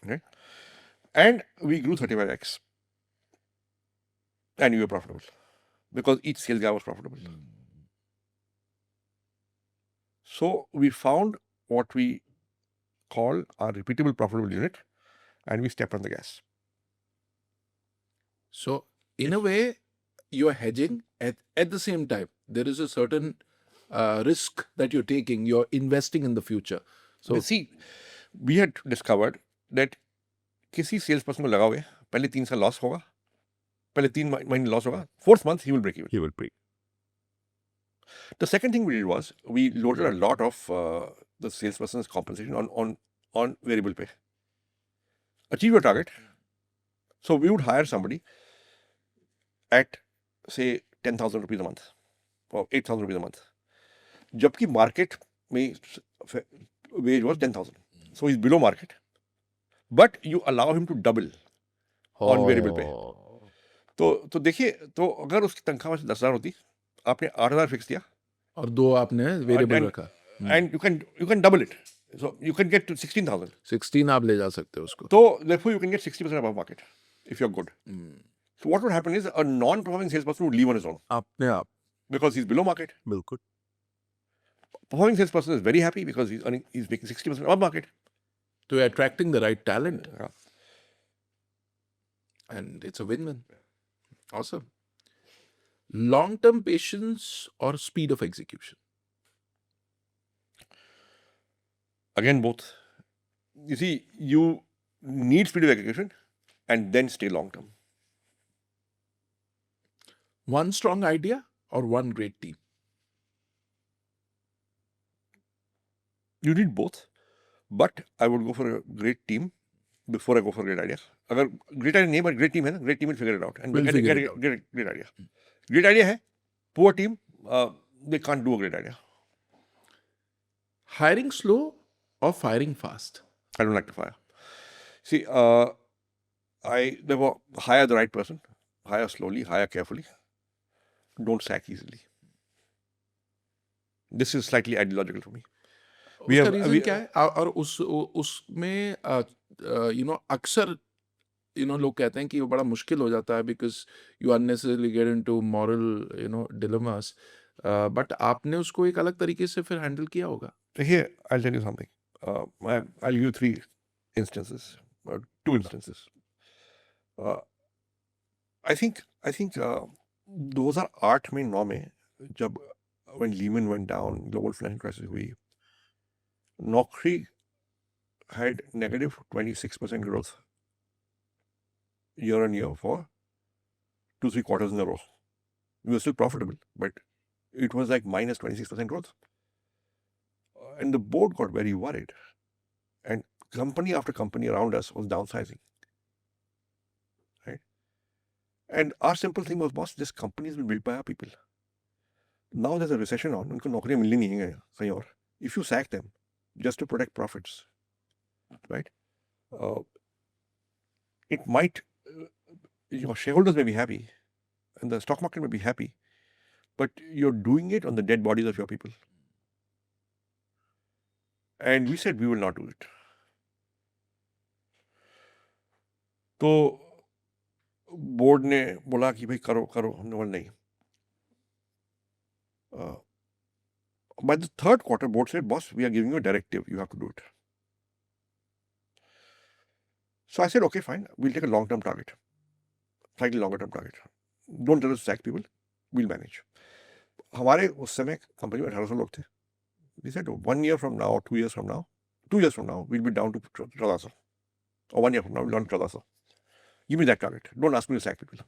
Speaker 1: Okay? And we grew 35x. And we were profitable because each sales guy was profitable. So we found what we call our repeatable profitable unit, and we stepped on the gas.
Speaker 4: So in a way, you are hedging at the same time. There is a certain risk that you're taking. You're investing in the future. So
Speaker 1: See, we had discovered that किसी sales person को लगा हुए पहले 3 साल loss होगा, पहले 3 महीने loss होगा, 4th month he will break even.
Speaker 5: He will break.
Speaker 1: The second thing we did was we loaded a lot of the salesperson's compensation on variable pay. Achieve your target. So we would hire somebody at say 10,000 rupees a month or 8,000 rupees a month. जबकि market में wage was 10,000. So he's below market. But you allow him to double on variable pay. तो देखिए, तो अगर उसकी तनख्वाह 10,000 होती, आपने 8,000 फिक्स दिया
Speaker 4: और 2 आपने वेरिएबल रखा.
Speaker 1: and you can double it. So you can get to 16,000.
Speaker 4: 16 आप ले जा सकते हो उसको.
Speaker 1: So therefore you can get 60% above market if you're good. So what would happen is a non-performing salesperson would leave on his own
Speaker 4: अपने आप.
Speaker 1: because he's below market.
Speaker 5: Bilkul.
Speaker 1: Performing salesperson is very happy because he's making 60% above market.
Speaker 4: So you're attracting the right talent.
Speaker 1: Yeah.
Speaker 4: And it's a win-win. Awesome. Long-term patience or speed of execution?
Speaker 1: Again, both. You see, you need speed of execution and then stay long term.
Speaker 4: One strong idea or one great team?
Speaker 1: You need both, but I would go for a great team before I go for a great idea. अगर great idea नहीं but great team है ना, great team will figure it out and
Speaker 4: Will
Speaker 1: get
Speaker 4: figure
Speaker 1: a
Speaker 4: it out.
Speaker 1: great idea. Great idea है, poor team, they can't do a great idea.
Speaker 4: Hiring slow or firing fast?
Speaker 1: I don't like to fire. See, they were hire the right person, hire slowly, hire carefully, don't sack easily. This is slightly ideological for me.
Speaker 4: उसका reason क्या है? और उसमें अक्सर लोग कहते हैं कि वो बड़ा मुश्किल हो जाता है because you unnecessarily get into moral dilemmas, but आपने उसको एक अलग तरीके से फिर हैंडल किया होगा.
Speaker 1: So here, I'll tell you something. I'll give you three instances, two instances. I think 2008 में 9 में जब when Lehman went down, global financial crisis हुई, Naukri had negative 26% growth year on year for 2-3 quarters in a row. We were still profitable, but it was like minus 26% growth. And the board got very worried. And company after company around us was downsizing. Right? And our simple thing was, boss, these companies will be built by our people. Now there's a recession on. उनको नौकरियां मिलनी नहीं है कहीं और. If you sack them just to protect profits, right? It might, your shareholders may be happy and the stock market may be happy, but you're doing it on the dead bodies of your people. And we said we will not do it. तो board ने बोला कि भाई करो हमने बोला नहीं. By the third quarter, board said, boss, we are giving you a directive. You have to do it. So I said, okay, fine. We'll take a long-term target. Slightly longer-term target. Don't tell us to sack people. We'll manage. हमारे उस समय company में 1800 लोग थे. We said 1 year from now, 2 years from now, we'll be down to 1400. Or 1 year from now, we'll be down to 1400. Give me that target. Don't ask me to sack people.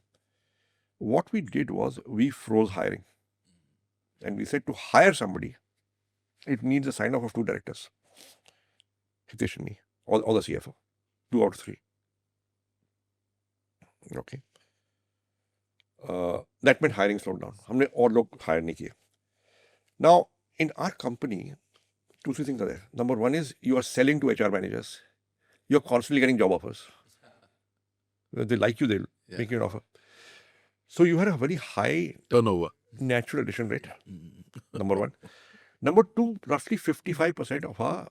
Speaker 1: What we did was we froze hiring. And we said to hire somebody, it needs a sign-off of 2 directors. Hitesh and me, or the CFO. 2 out of 3. Okay. That meant hiring slowed down. हमने और लोग hire नहीं किए. Now, in our company, 2-3 things are there. Number one is you are selling to HR managers. You're constantly getting job offers. If they like you, they'll make you an offer. So you had a very high
Speaker 4: turnover,
Speaker 1: natural attrition rate. Number one. Number two, roughly 55% of our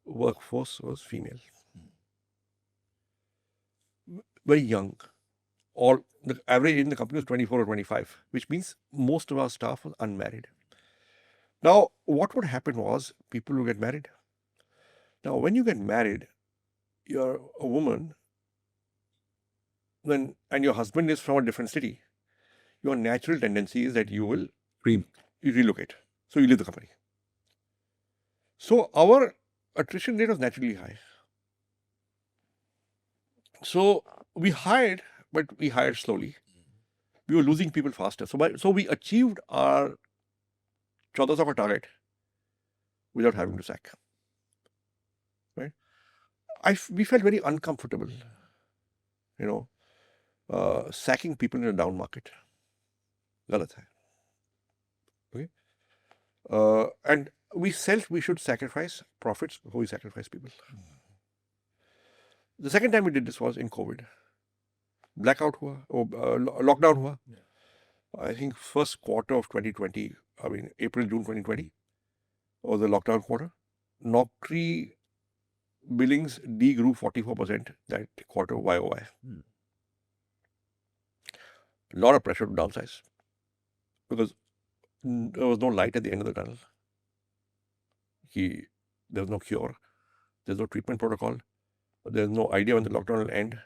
Speaker 1: workforce was female. Very young. All the average age in the company was 24 or 25, which means most of our staff was unmarried. Now, what would happen was people would get married. Now, when you get married, you're a woman, and your husband is from a different city. Your natural tendency is that you will relocate. So you leave the company. So our attrition rate was naturally high. So we hired, but we hired slowly. We were losing people faster. So we achieved our 1400 का target without having to sack. Right? We felt very uncomfortable, sacking people in a down market. गलत है. Okay? And we should sacrifice profits before we sacrifice people. The second time we did this was in COVID. Blackout हुआ, lockdown हुआ. I think first quarter of 2020, April, June 2020 was the lockdown quarter. Naukri billings de-grew 44% that quarter YOY. A lot of pressure to downsize because there was no light at the end of the tunnel. There was no cure. There's no treatment protocol. There's no idea when the lockdown will end.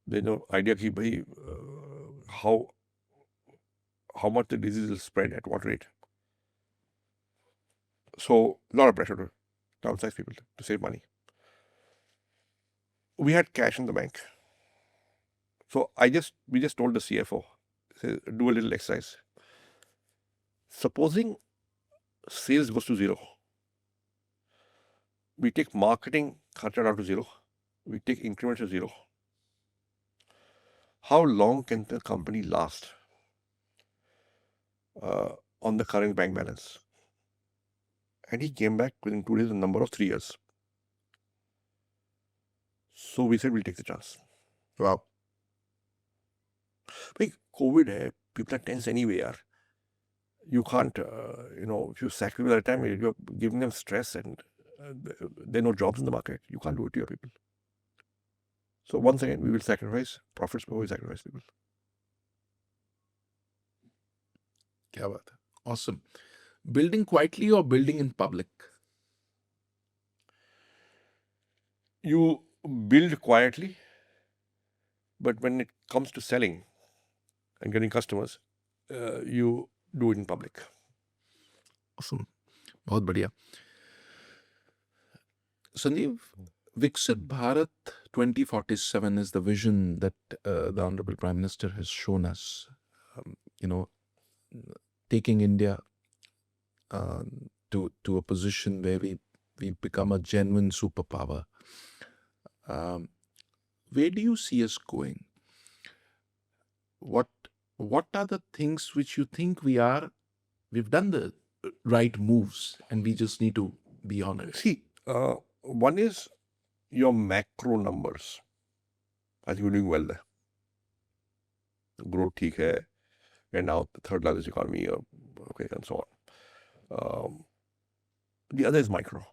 Speaker 1: There's no idea how much the disease will spread at what rate. So, a lot of pressure to downsize people to save money. We had cash in the bank. So, we just told the CFO, do a little exercise. Supposing sales goes to zero, we take marketing kharcha down to zero, we take increments to zero. How long can the company last on the current bank balance. And he came back within 2 days, a number of 3 years. So we said we'll take the chance.
Speaker 4: Wow.
Speaker 1: Like COVID hai, people are tense anyway, yaar. You can't, if you sack people at a time, you're giving them stress and there are no jobs in the market. You can't do it to your people. So once again, we will sacrifice profits before we sacrifice people.
Speaker 4: क्या बात है. Awesome. Building quietly or building in public?
Speaker 1: You build quietly, but when it comes to selling and getting customers, you do it in public.
Speaker 4: Awesome. बहुत बढ़िया. Sanjeev, Viksit Bharat 2047 is the vision that the Honorable Prime Minister has shown us. Taking India to a position where we become a genuine superpower. Where do you see us going? What are the things which you think we've done the right moves and we just need to be on it?
Speaker 1: See, one is your macro numbers. I think we're doing well there. Growth theek hai. We're now the third largest economy, okay, and so on. The other is micro.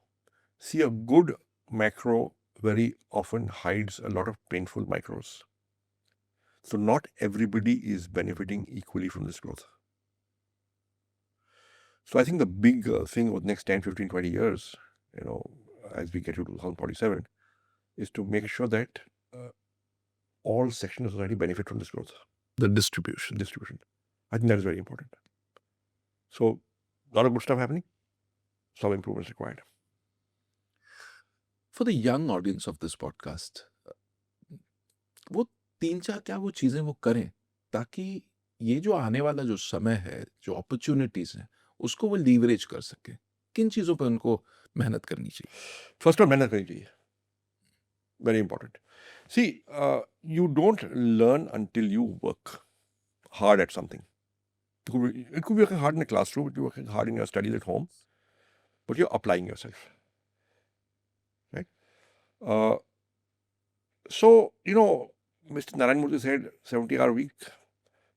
Speaker 1: See, a good macro very often hides a lot of painful micros. So not everybody is benefiting equally from this growth. So I think the big thing over the next 10, 15, 20 years, as we get to 2047, is to make sure that all sections of society benefit from this growth.
Speaker 4: The distribution.
Speaker 1: I think that is very important. So, a lot of good stuff happening. Some improvements required.
Speaker 4: For the young audience of this podcast, वो 3-4 क्या वो चीजें वो करें ताकि ये जो आने वाला जो समय है, जो अपॉर्चुनिटीज हैं, उसको वो लीवरेज कर सके. किन चीजों पे उनको मेहनत करनी चाहिए?
Speaker 1: First of all, मेहनत करनी चाहिए. Very important. See, you don't learn until you work hard at something. It could be working hard in a classroom, it could be working hard in your studies at home, but you're applying yourself. Right? So, Mr. Narayana Murthy said 70-hour week,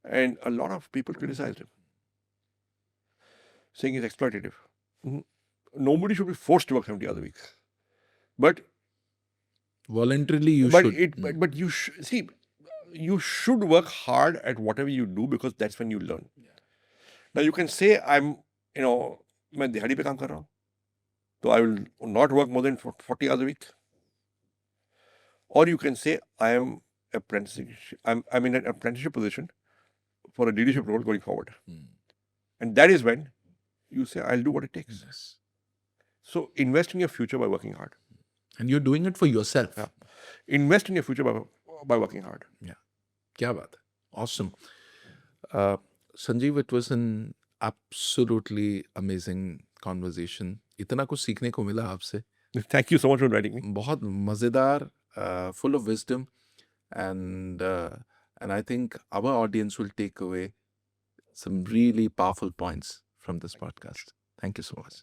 Speaker 1: and a lot of people criticized him, saying it's exploitative. Nobody should be forced to work 70 hours a week. But
Speaker 4: voluntarily you should.
Speaker 1: But you see, you should work hard at whatever you do because that's when you learn. Yeah. Now you can say मैं दिहाड़ी पे काम कर रहा हूँ, so I will not work more than 40 hours a week. Or you can say I'm in an apprenticeship position for a leadership role going forward. And that is when you say I'll do what it takes.
Speaker 4: Yes.
Speaker 1: So invest in your future by working hard.
Speaker 4: And you're doing it for yourself.
Speaker 1: Yeah. Invest in your future by working hard.
Speaker 4: Yeah. क्या बात है. Awesome. Sanjeev, it was an absolutely amazing conversation. इतना कुछ सीखने को मिला आपसे.
Speaker 1: Thank you so much for inviting me.
Speaker 4: बहुत मजेदार, full of wisdom, and I think our audience will take away some really powerful points from this podcast. Thank you so much.